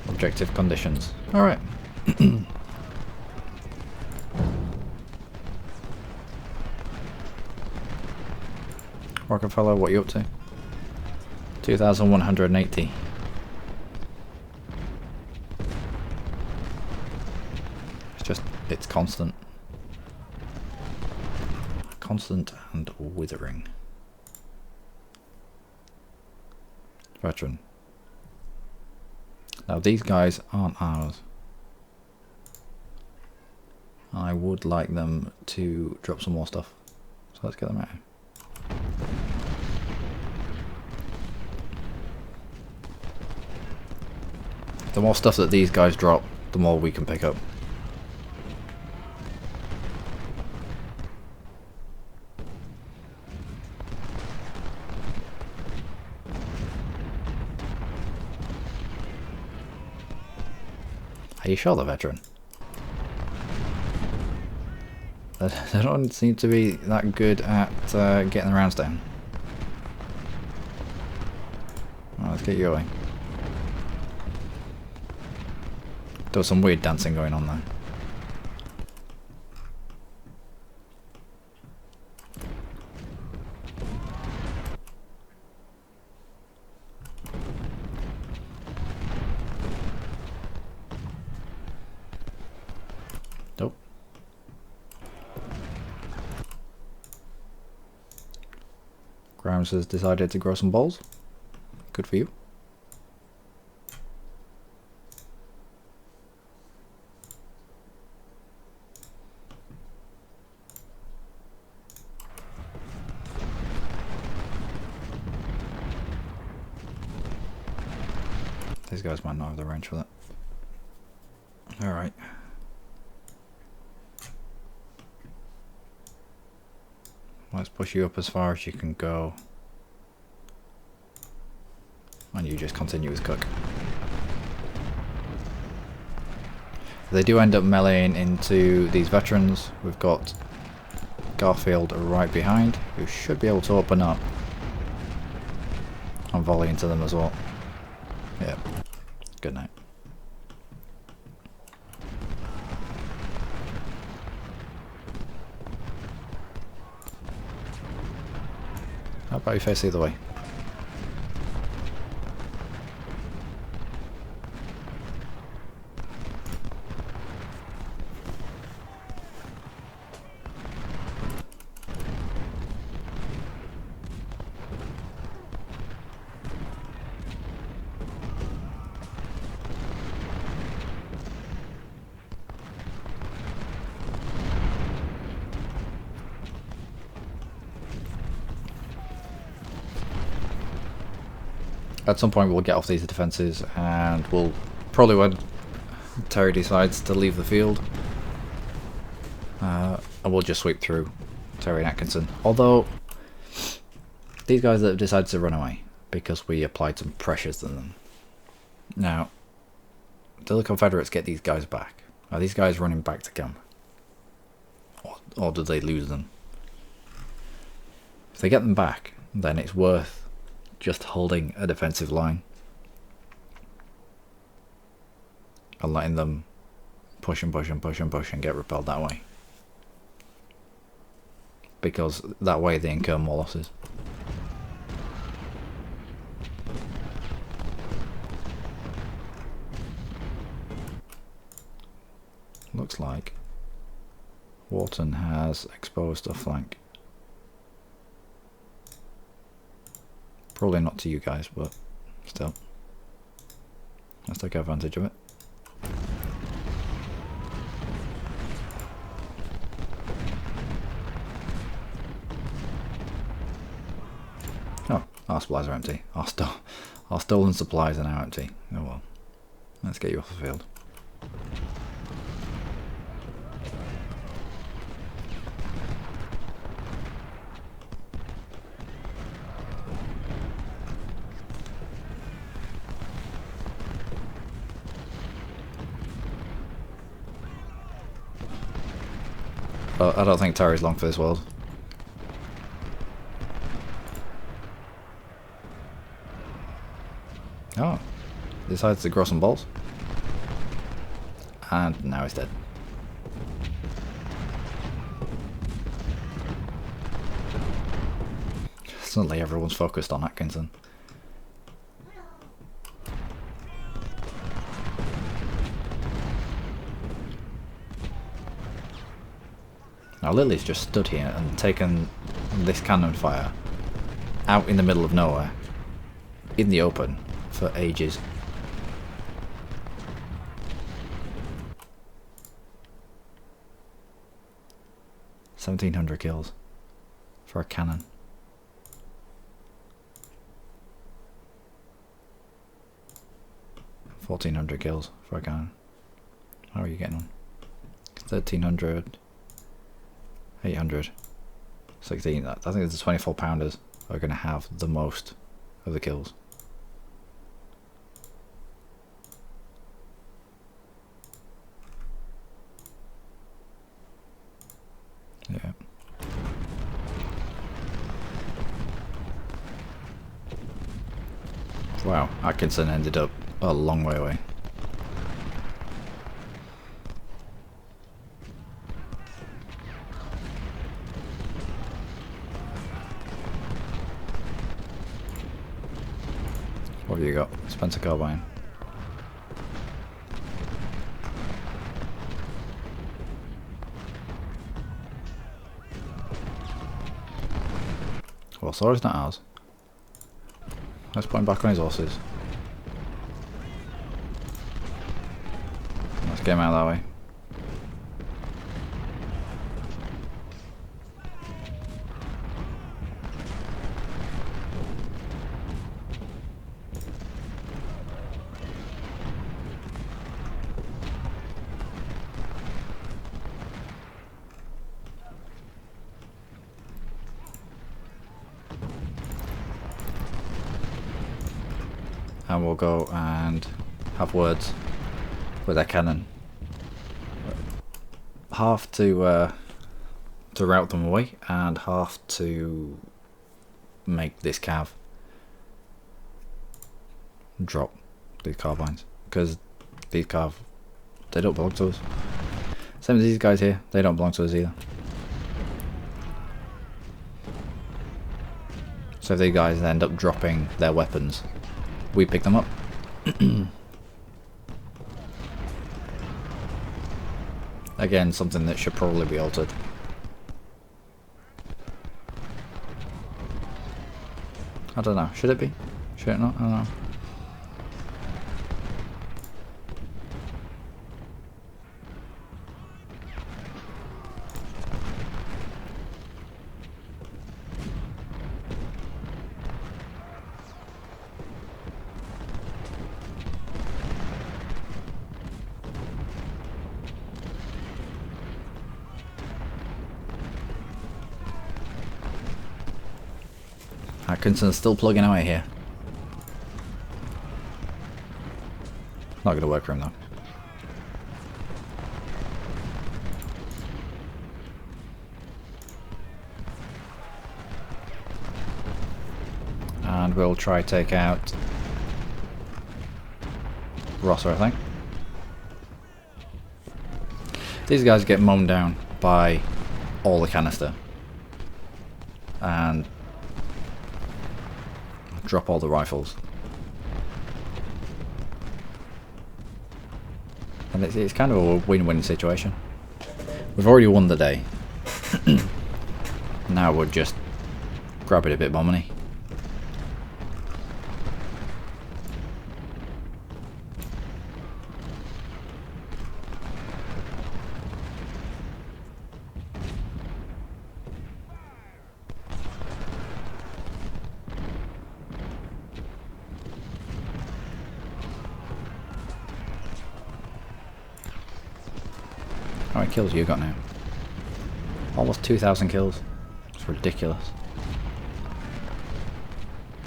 Objective conditions. Alright. Rockefeller, what are you up to? 2,180. It's constant. Constant and withering. Veteran. Now these guys aren't ours. I would like them to drop some more stuff. So let's get them out. The more stuff that these guys drop, the more we can pick up. Are you sure, the veteran? They don't seem to be that good at getting the rounds down. Well, let's get you going. There was some weird dancing going on there. Nope. Grimes has decided to grow some balls. Good for you. These guys might not have the range for that. Alright. Let's push you up as far as you can go. And you just continue as cook. They do end up meleeing into these veterans. We've got Garfield right behind, who should be able to open up and volley into them as well. Yeah. Good night. How about you face the other way? At some point we'll get off these defences and we'll probably, when Terry decides to leave the field, and we'll just sweep through Terry and Atkinson. Although these guys have decided to run away because we applied some pressures on them. Now, do the Confederates get these guys back? Are these guys running back to camp? Or did they lose them? If they get them back, then it's worth just holding a defensive line and letting them push and push and push and push and get repelled that way, because that way they incur more losses. Looks like Wharton has exposed a flank. Probably not to you guys, but still. Let's take advantage of it. Oh, our supplies are empty. Our stolen supplies are now empty. Oh well. Let's get you off the field. I don't think Terry's long for this world. Oh, decides to grow some balls. And now he's dead. Suddenly everyone's focused on Atkinson. Now Lily's just stood here and taken this cannon fire out in the middle of nowhere, in the open, for ages. $1,700 kills for a cannon. $1,400 kills for a cannon. How are you getting on? 1,300. 800, 16. I think the 24 pounders are going to have the most of the kills. Wow, Atkinson ended up a long way away. What have you got? Spencer Carbine. Well, sorry, it's not ours. Let's put him back on his horses. Let's get him out of that way. And we'll go and have words with their cannon. Half to rout them away, and half to make this cav drop these carbines, because these cav, they don't belong to us. Same as these guys here, they don't belong to us either. So if these guys end up dropping their weapons, we pick them up. Again, something that should probably be altered. I don't know. Should it be? Should it not? I don't know. Atkinson's still plugging away here. Not going to work for him though. And we'll try take out Rosser, I think. These guys get mown down by all the canister. And drop all the rifles. And it's kind of a win-win situation. We've already won the day. Now we're just grabbing a bit more money. How many kills you got now? Almost 2,000 kills. It's ridiculous.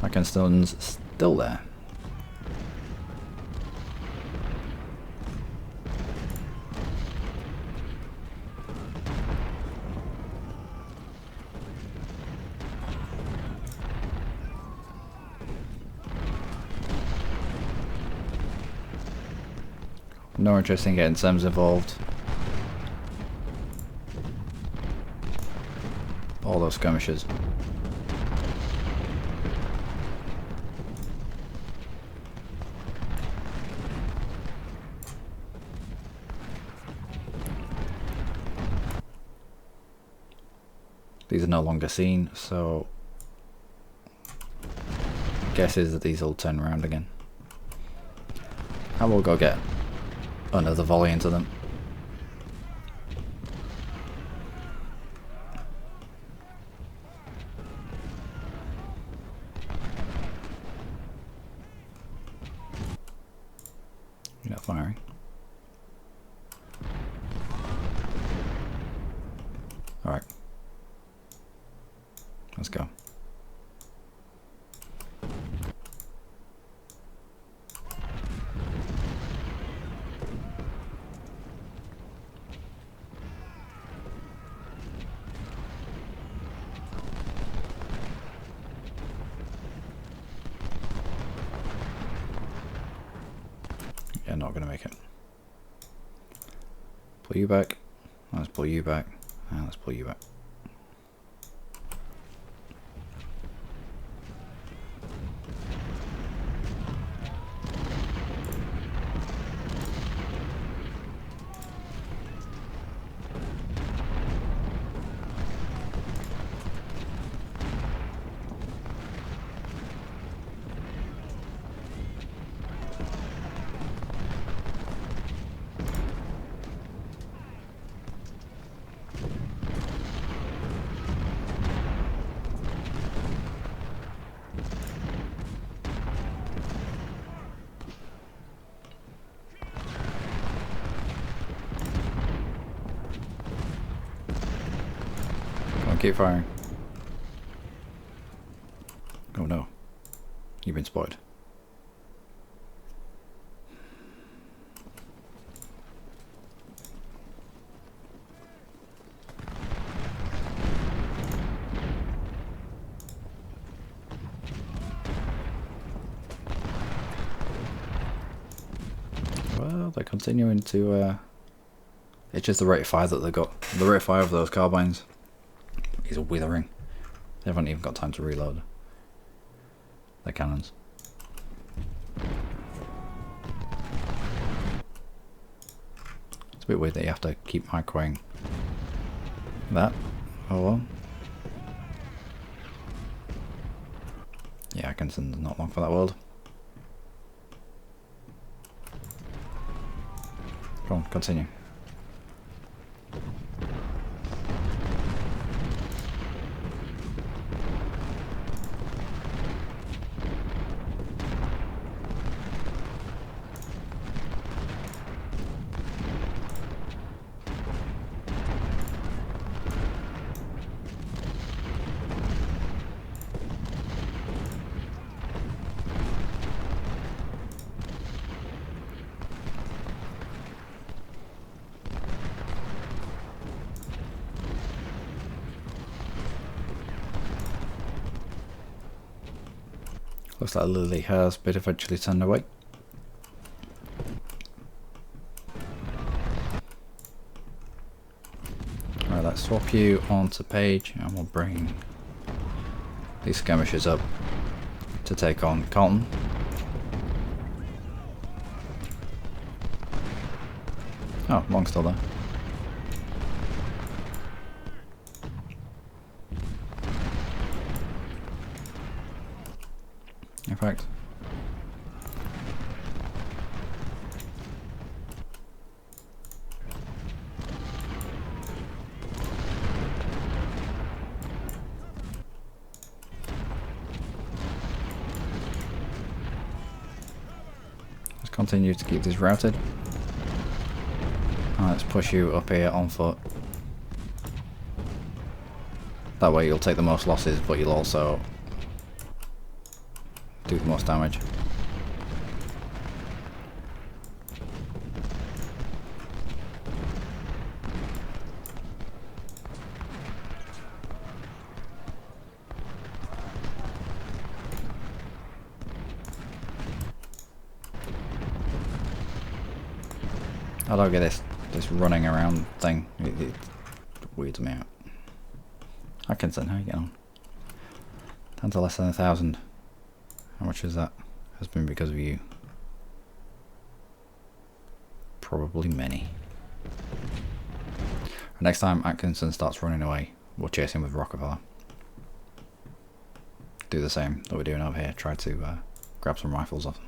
Atkinson's still there. No interest in getting Sems involved. All those skirmishes. These are no longer seen, so guess is that these will turn around again. And we'll go get another volley into them. You're not firing. Alright. Let's go. not going to make it. Pull you back. Let's pull you back. And let's pull you back. Keep firing. Oh no. You've been spotted. Well, they're continuing to it's just the rate of fire that they got. The rate of fire of those carbines is withering. They haven't even got time to reload their cannons. It's a bit weird that you have to keep microing that. Oh well. Yeah, Atkinson's not long for that world. Go on, continue. Looks like Lily has been eventually turned away. Alright, let's swap you onto Page and we'll bring these skirmishers up to take on Colton. Oh, Long's still there. In fact, let's continue to keep this routed. Let's push you up here on foot. That way you'll take the most losses, but you'll also do the most damage. I don't get this running around thing. It weirds me out. Atkinson, how you getting on? Down to less than 1,000. How much is that? Has been because of you. Probably many. Next time Atkinson starts running away, we'll chase him with Rockefeller. Do the same that we're doing over here. Try to grab some rifles off them.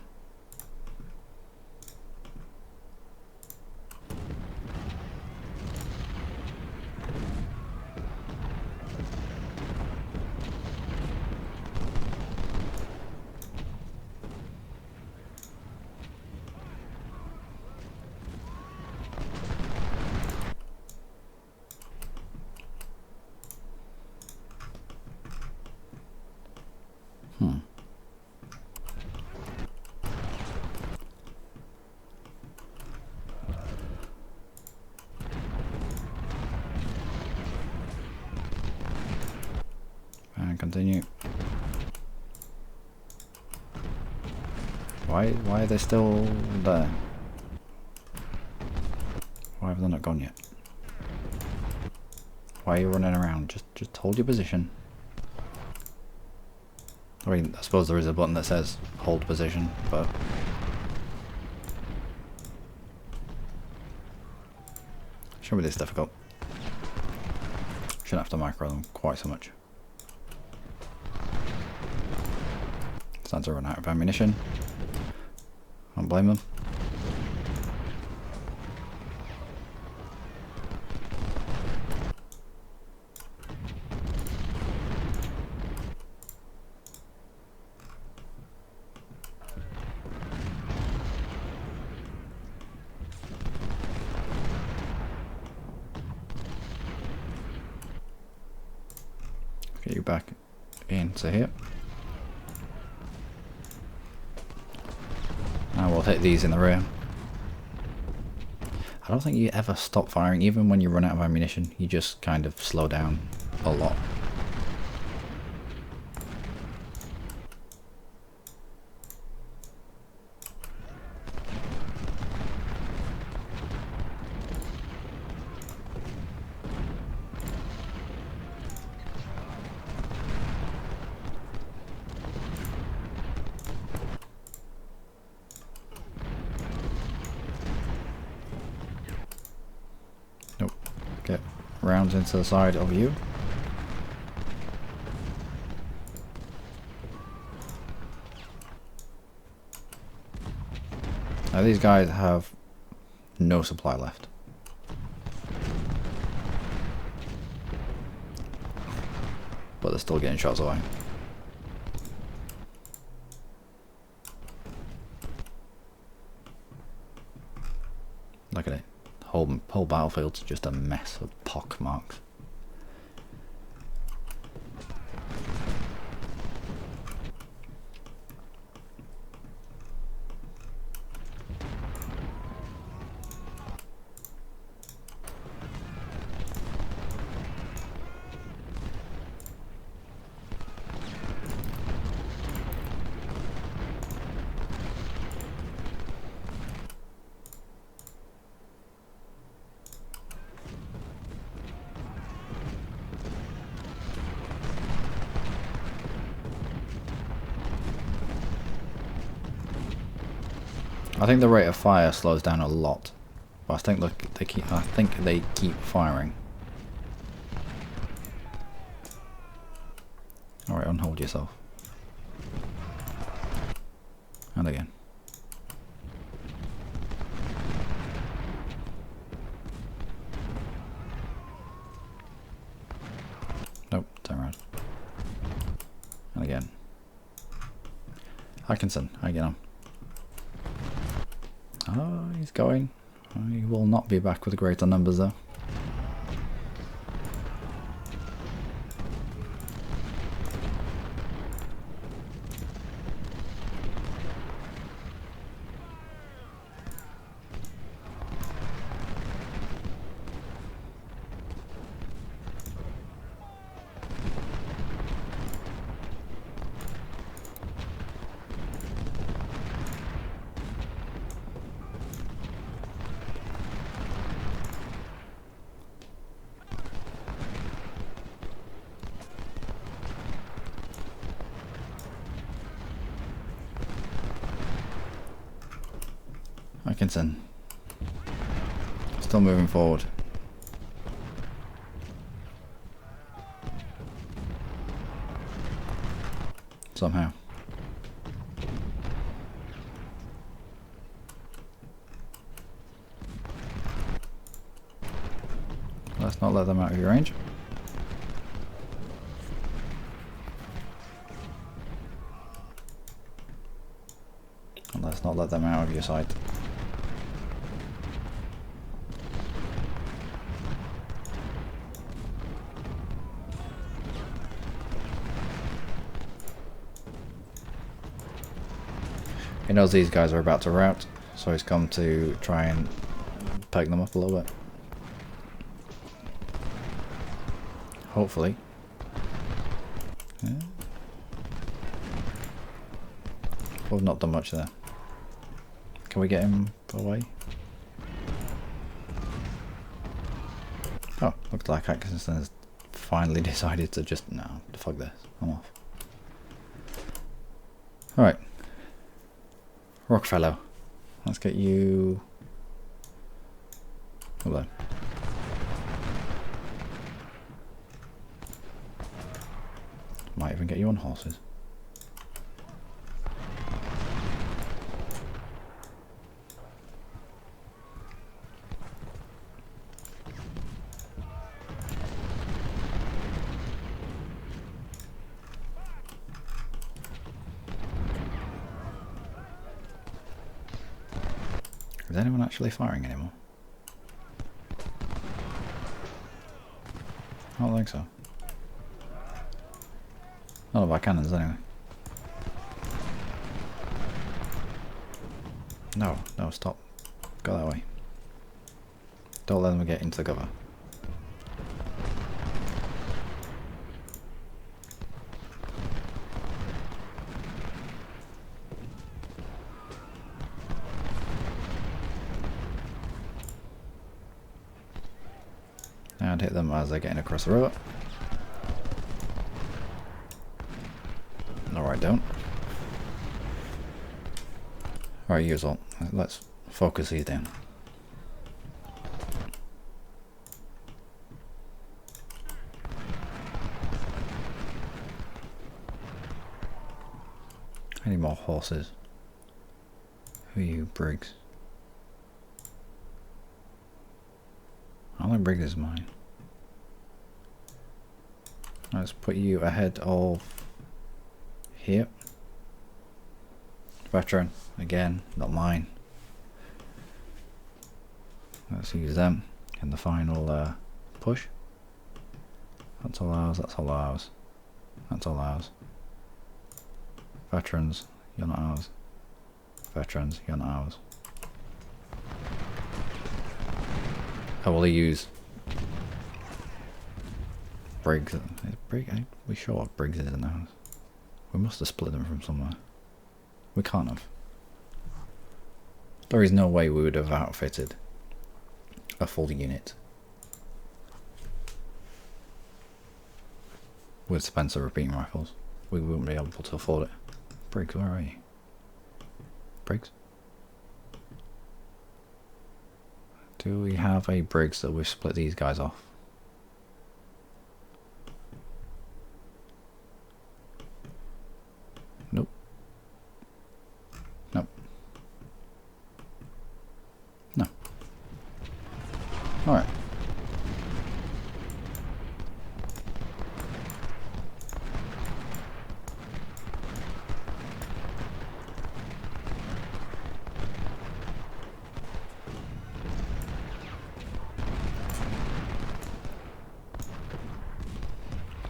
And continue. Why are they still there? they're not gone yet? Why are you running around? Just hold your position. I mean, I suppose there is a button that says hold position, but shouldn't be this difficult. Shouldn't have to micro them quite so much. Starting to run out of ammunition. I don't blame them. Get you back into here. Now we'll hit these in the rear. I don't think you ever stop firing, even when you run out of ammunition. You just kind of slow down a lot. Get rounds into the side of you. Now these guys have no supply left. But they're still getting shots away. Look at it. Whole battlefield's just a mess of pock marks. I think the rate of fire slows down a lot, but I think they keep firing. All right, unhold yourself. And again. Nope, turn around. And again. Hackinson, how you get on? Oh, he's going. He will not be back with greater numbers though. Hackinson. Still moving forward. Somehow. Let's not let them out of your range. And let's not let them out of your sight. He knows these guys are about to rout, so he's come to try and peg them up a little bit. Hopefully. Yeah. We've not done much there. Can we get him away? Oh, looks like Atkinson has finally decided to just, no, fuck this, I'm off. Alright. Rockfellow. Let's get you... Hello. Might even get you on horses. Is anyone actually firing anymore? I don't think so. None of our cannons anyway. No, no, stop. Go that way. Don't let them get into the cover. And hit them as they're getting across the river. Alright, don't. Alright, you as well. Let's focus these down. I need more horses. Who are you, Briggs? I don't think Briggs is mine. Let's put you ahead of here. Veteran, again, not mine. Let's use them in the final push. That's all ours, that's all ours. That's all ours. Veterans, you're not ours. Veterans, you're not ours. I will use Briggs. We sure what Briggs is in the house. We must have split them from somewhere. We can't have. There is no way we would have outfitted a full unit with Spencer repeating rifles. We wouldn't be able to afford it. Briggs, where are you? Briggs? Do we have a Briggs that we've split these guys off? Nope. Nope. No. Alright.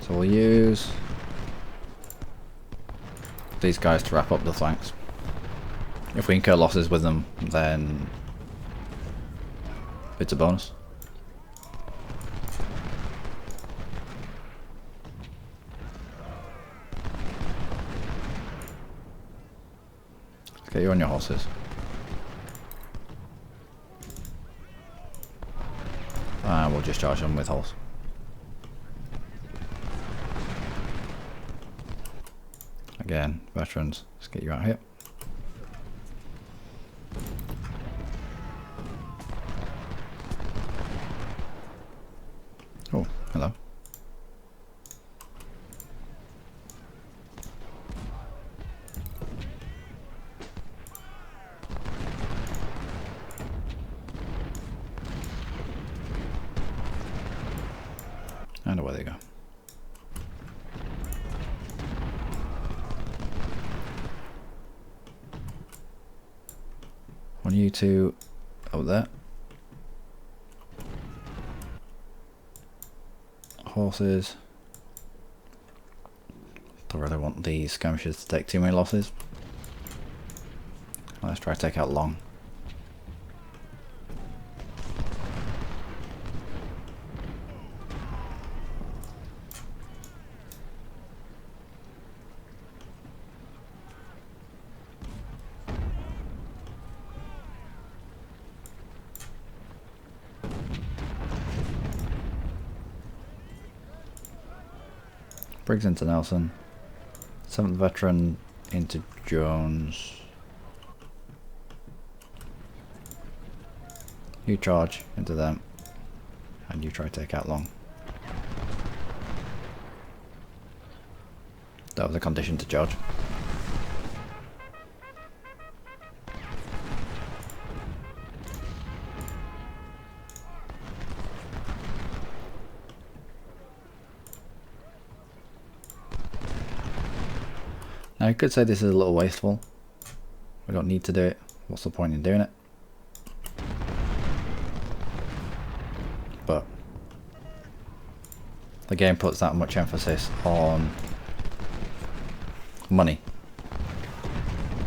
So we'll use these guys to wrap up the flanks. If we incur losses with them, then it's a bonus. Okay, you're on your horses. And we'll just charge them with horse. Again, veterans, let's get you out here. Oh, hello. And away they go. Want you to over there. Horses. Don't really want these skirmishers to take too many losses. Let's try to take out long. Briggs into Nelson. 7th veteran into Jones. You charge into them. And you try to take out Long. That was a condition to charge. Now you could say this is a little wasteful. We don't need to do it. What's the point in doing it? But the game puts that much emphasis on money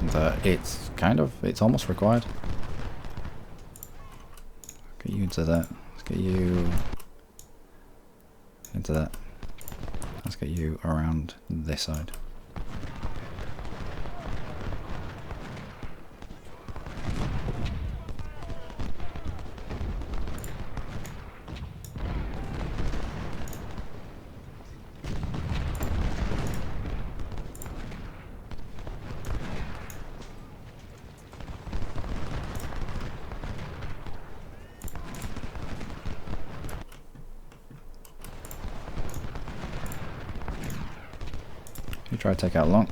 that it's almost required. Get you into that. Let's get you into that. Let's get you around this side. You try to take out Long.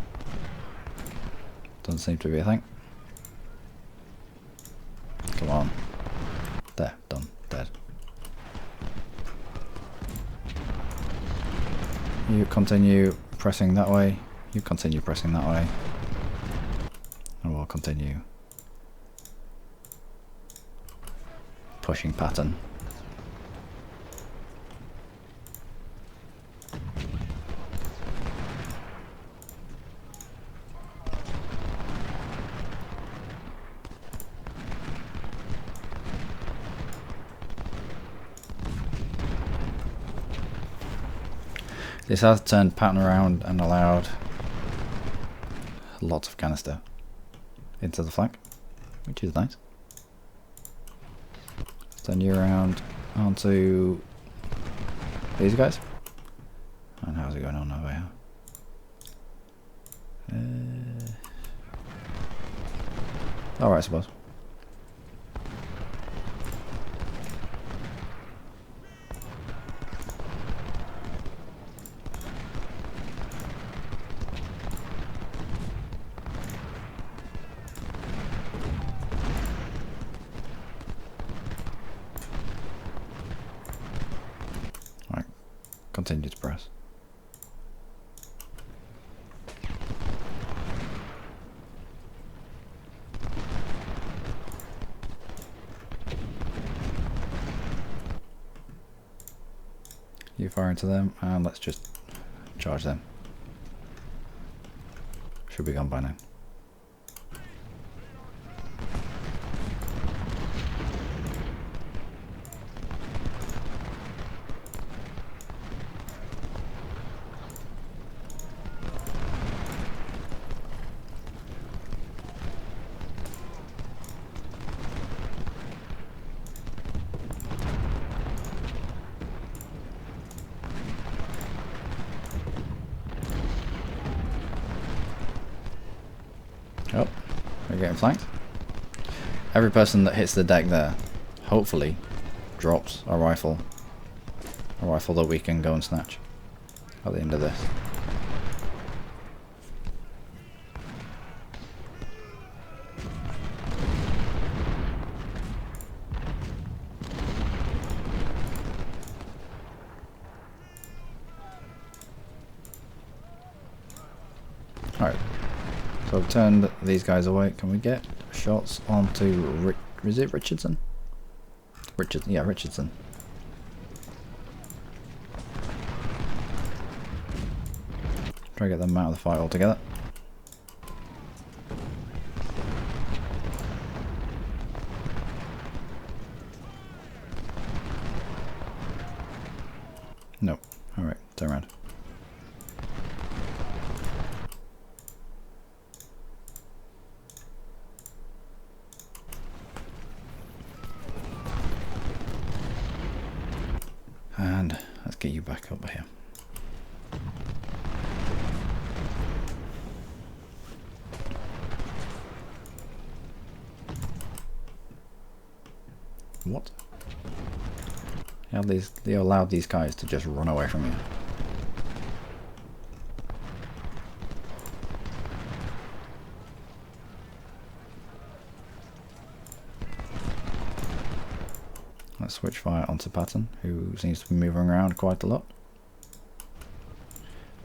Doesn't seem to be a thing. Come on. There, done, dead. You continue pressing that way. You continue pressing that way. And we'll continue pushing pattern. This has turned pattern around and allowed lots of canister into the flank, which is nice. Turn you around onto these guys. And how's it going on over here? Alright, I suppose. Continue to press. You fire into them and let's just charge them. Should be gone by now. Oh, we're getting flanked. Every person that hits the deck there, hopefully, drops a rifle. A rifle that we can go and snatch at the end of this. Alright. So I've turned these guys away. Can we get shots onto is it Richardson? Yeah, Richardson. Try to get them out of the fight altogether. No. Alright, turn around. And let's get you back up here. They allowed these guys to just run away from you. Let's switch fire onto Patton, who seems to be moving around quite a lot.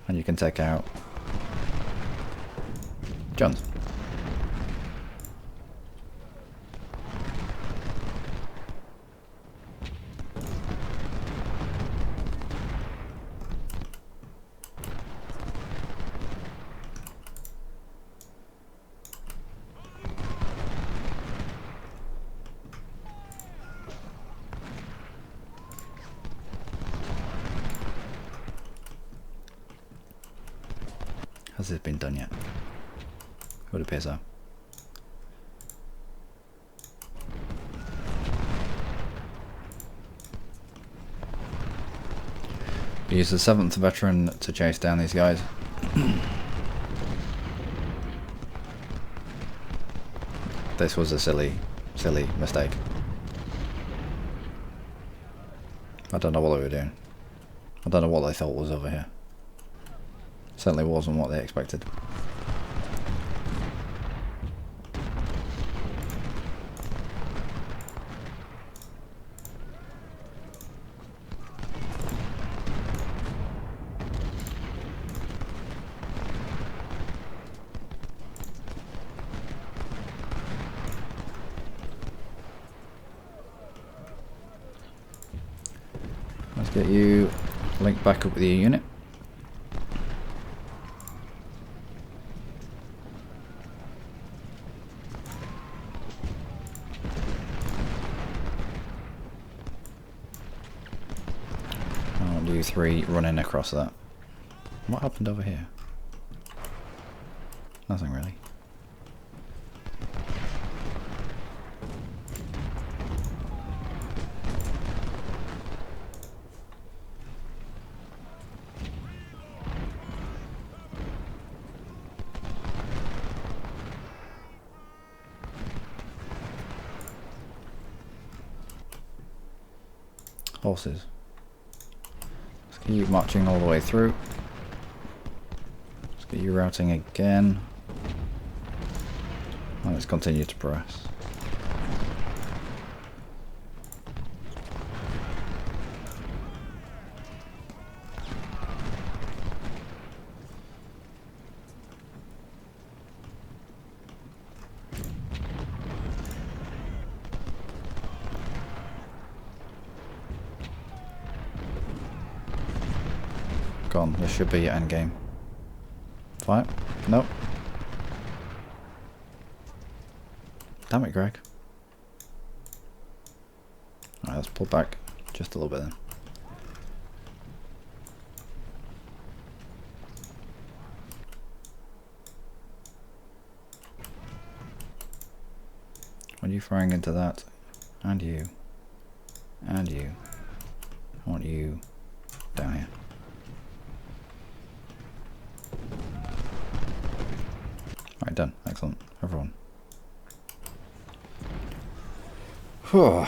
And you can take out Jones. Has this been done yet? It would appear so. Use the 7th veteran to chase down these guys. This was a silly mistake. I don't know what they were doing. I don't know what they thought was over here. Certainly wasn't what they expected. Let's get you linked back up with your unit. You 3 running across that. What happened over here? Nothing really. Horses. Keep marching all the way through. Let's get you routing again. And let's continue to press. Gone. This should be your end game. Fire? Nope. Damn it, Greg. Alright, let's pull back just a little bit then. When you firing into that, and you, and you, I want you down here. Alright, done. Excellent. Everyone. Whew.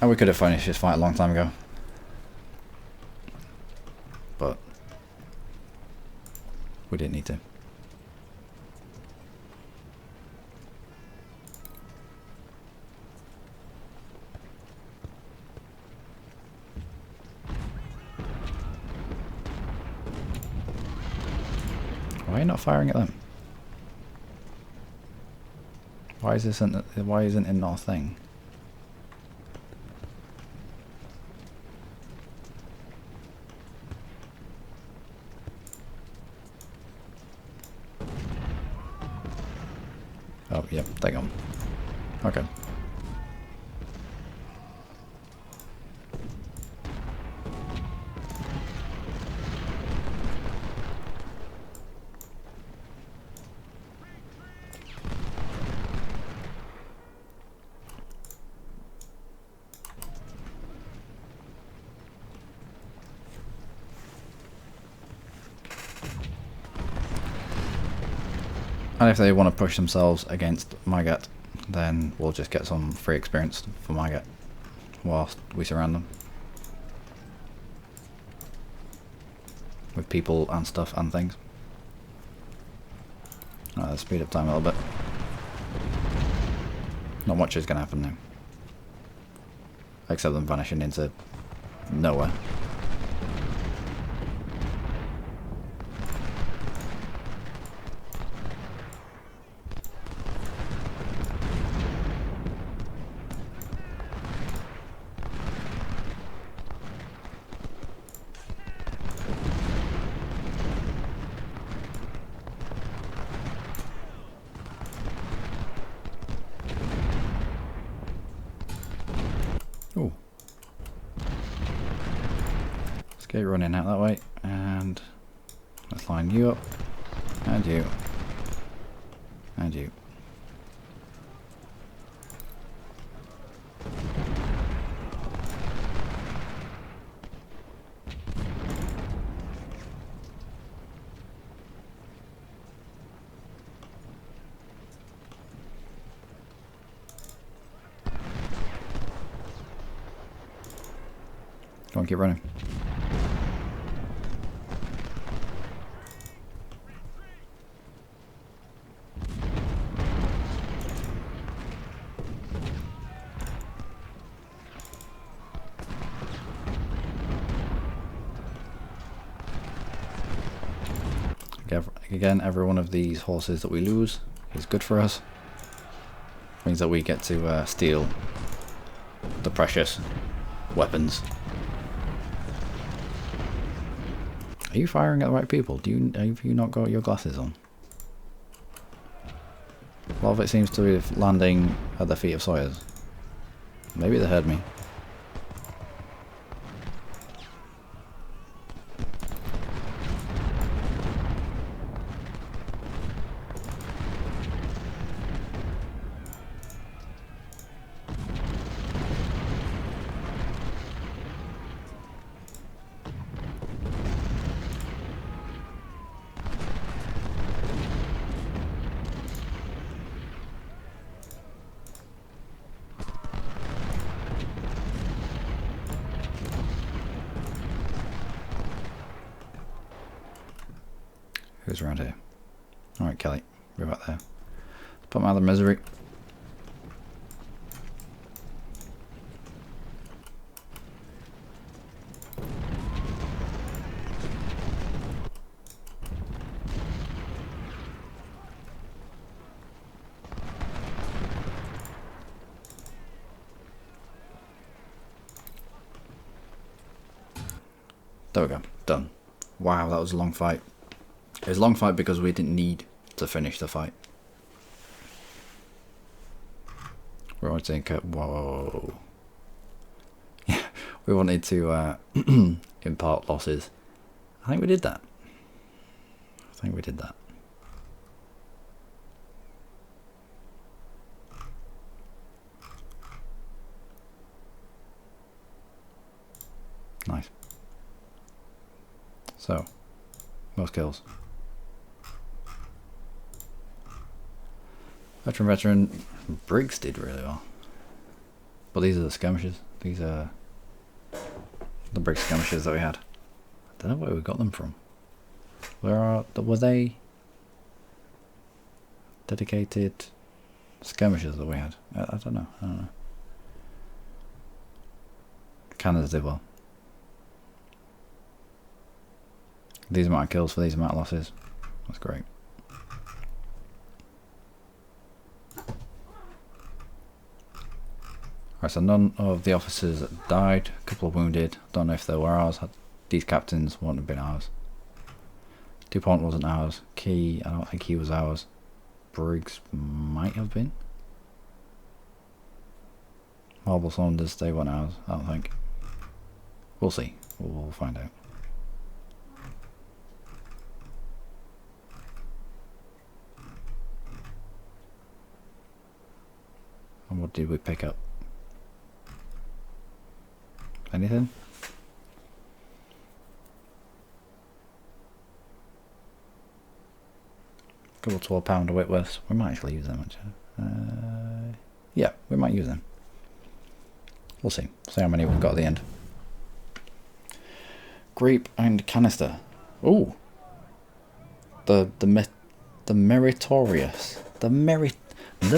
And we could have finished this fight a long time ago. But we didn't need to. Why are you not firing at them? Why isn't it not a thing? Oh, yep, take them. Okay. And if they want to push themselves against Mygat, then we'll just get some free experience for Mygat. whilst we surround them. With people and stuff and things. Let's speed up time a little bit. Not much is going to happen now. Except them vanishing into nowhere. Ooh. Let's get running out that way, and let's line you up, and you, and you. Go on, keep running. Again, every one of these horses that we lose is good for us. Means that we get to steal the precious weapons. Are you firing at the right people? Have you not got your glasses on? A lot of it seems to be landing at the feet of Sawyers. Maybe they heard me. Who's around here? Alright, Kelly. We're back there. Let's put him out of the misery. There we go. Done. Wow, that was a long fight. It was a long fight because we didn't need to finish the fight. We wanted to... Whoa. Yeah, we wanted to impart losses. I think we did that. Nice. So, most kills. Veteran. Briggs did really well. But these are the skirmishes. These are the Briggs skirmishes that we had. I don't know where we got them from. Were they dedicated skirmishes that we had? I don't know. Canada did well. These amount of kills for these amount of losses. That's great. Right, so none of the officers died. A couple of wounded. Don't know if they were ours. These captains wouldn't have been ours. DuPont wasn't ours. Key, I don't think he was ours. Briggs might have been. Marble Saunders, they weren't ours. I don't think. We'll see. We'll find out. And what did we pick up? Anything? Couple £12 Whitworths. We might actually use them actually. Yeah, we might use them. We'll see. See how many we've got at the end. Grape and canister. Ooh. The meritorious. The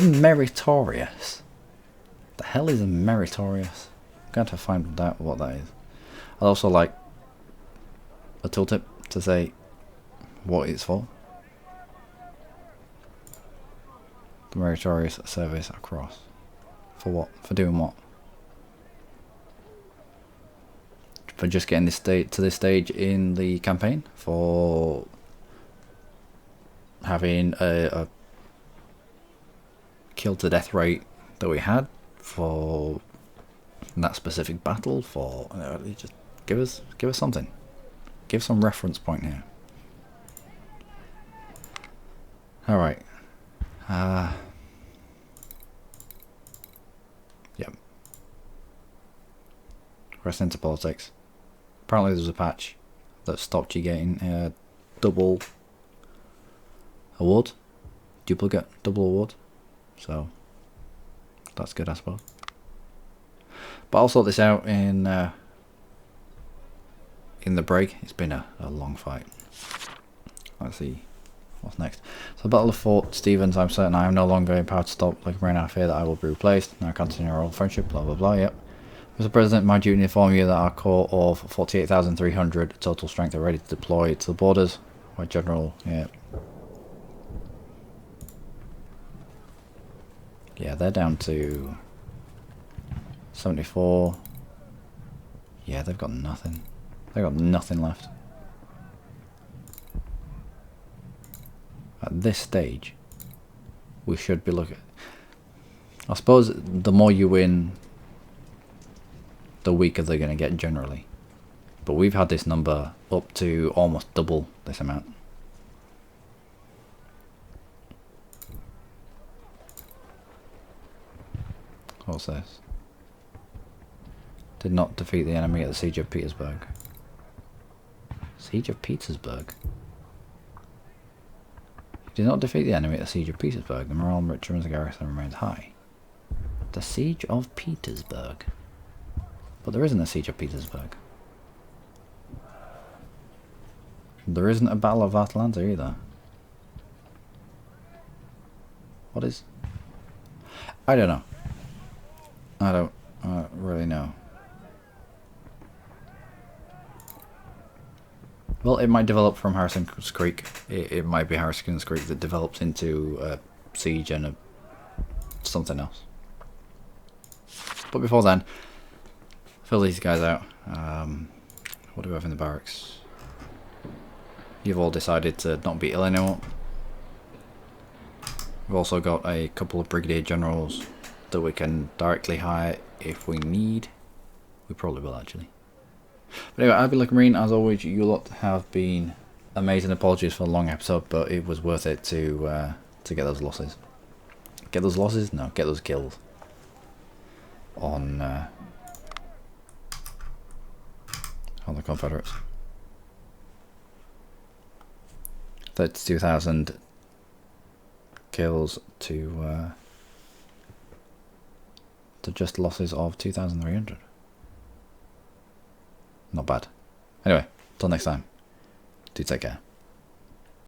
meritorious. The hell is a meritorious? I'm going to find out what that is. I'd also like a tooltip to say what it's for. The meritorious service across. For what? For doing what? For just getting this to this stage in the campaign? For having a kill to death rate that we had? For that specific battle? For just give us something. Give some reference point here. Alright. Yep. Rest into politics. Apparently there's a patch that stopped you getting double award. Duplicate double award. So that's good, I suppose. But I'll sort this out in the break. It's been a long fight. Let's see what's next. So Battle of Fort Stevens. I'm certain I am no longer empowered to stop Luckymarine. I fear that I will be replaced. Now continue our old friendship. Blah blah blah. Yep. Mr. President, my duty to inform you that our core of 48,300 total strength are ready to deploy to the borders. My general. Yeah. Yeah, they're down to 74. Yeah, they've got nothing. They've got nothing left. At this stage, we should be looking. I suppose the more you win, the weaker they're going to get generally. But we've had this number up to almost double this amount. What's this? Did not defeat the enemy at the Siege of Petersburg. Siege of Petersburg? Did not defeat the enemy at the Siege of Petersburg. The morale of Richmond's garrison remains high. The Siege of Petersburg. But there isn't a Siege of Petersburg. There isn't a Battle of Atlanta either. What is? I don't know. I don't really know. Well, it might develop from Harrison's Creek. It might be Harrison's Creek that develops into a siege and something else. But before then, fill these guys out. What do we have in the barracks? You've all decided to not be ill anymore. We've also got a couple of brigadier generals that we can directly hire if we need. We probably will, actually. But anyway, I've been Luckymarine. As always, you lot have been amazing. Apologies for the long episode, but it was worth it to get those losses. Get those losses? No, get those kills. On the Confederates. 32,000 kills to just losses of 2,300. Not bad. Anyway, till next time. Do take care.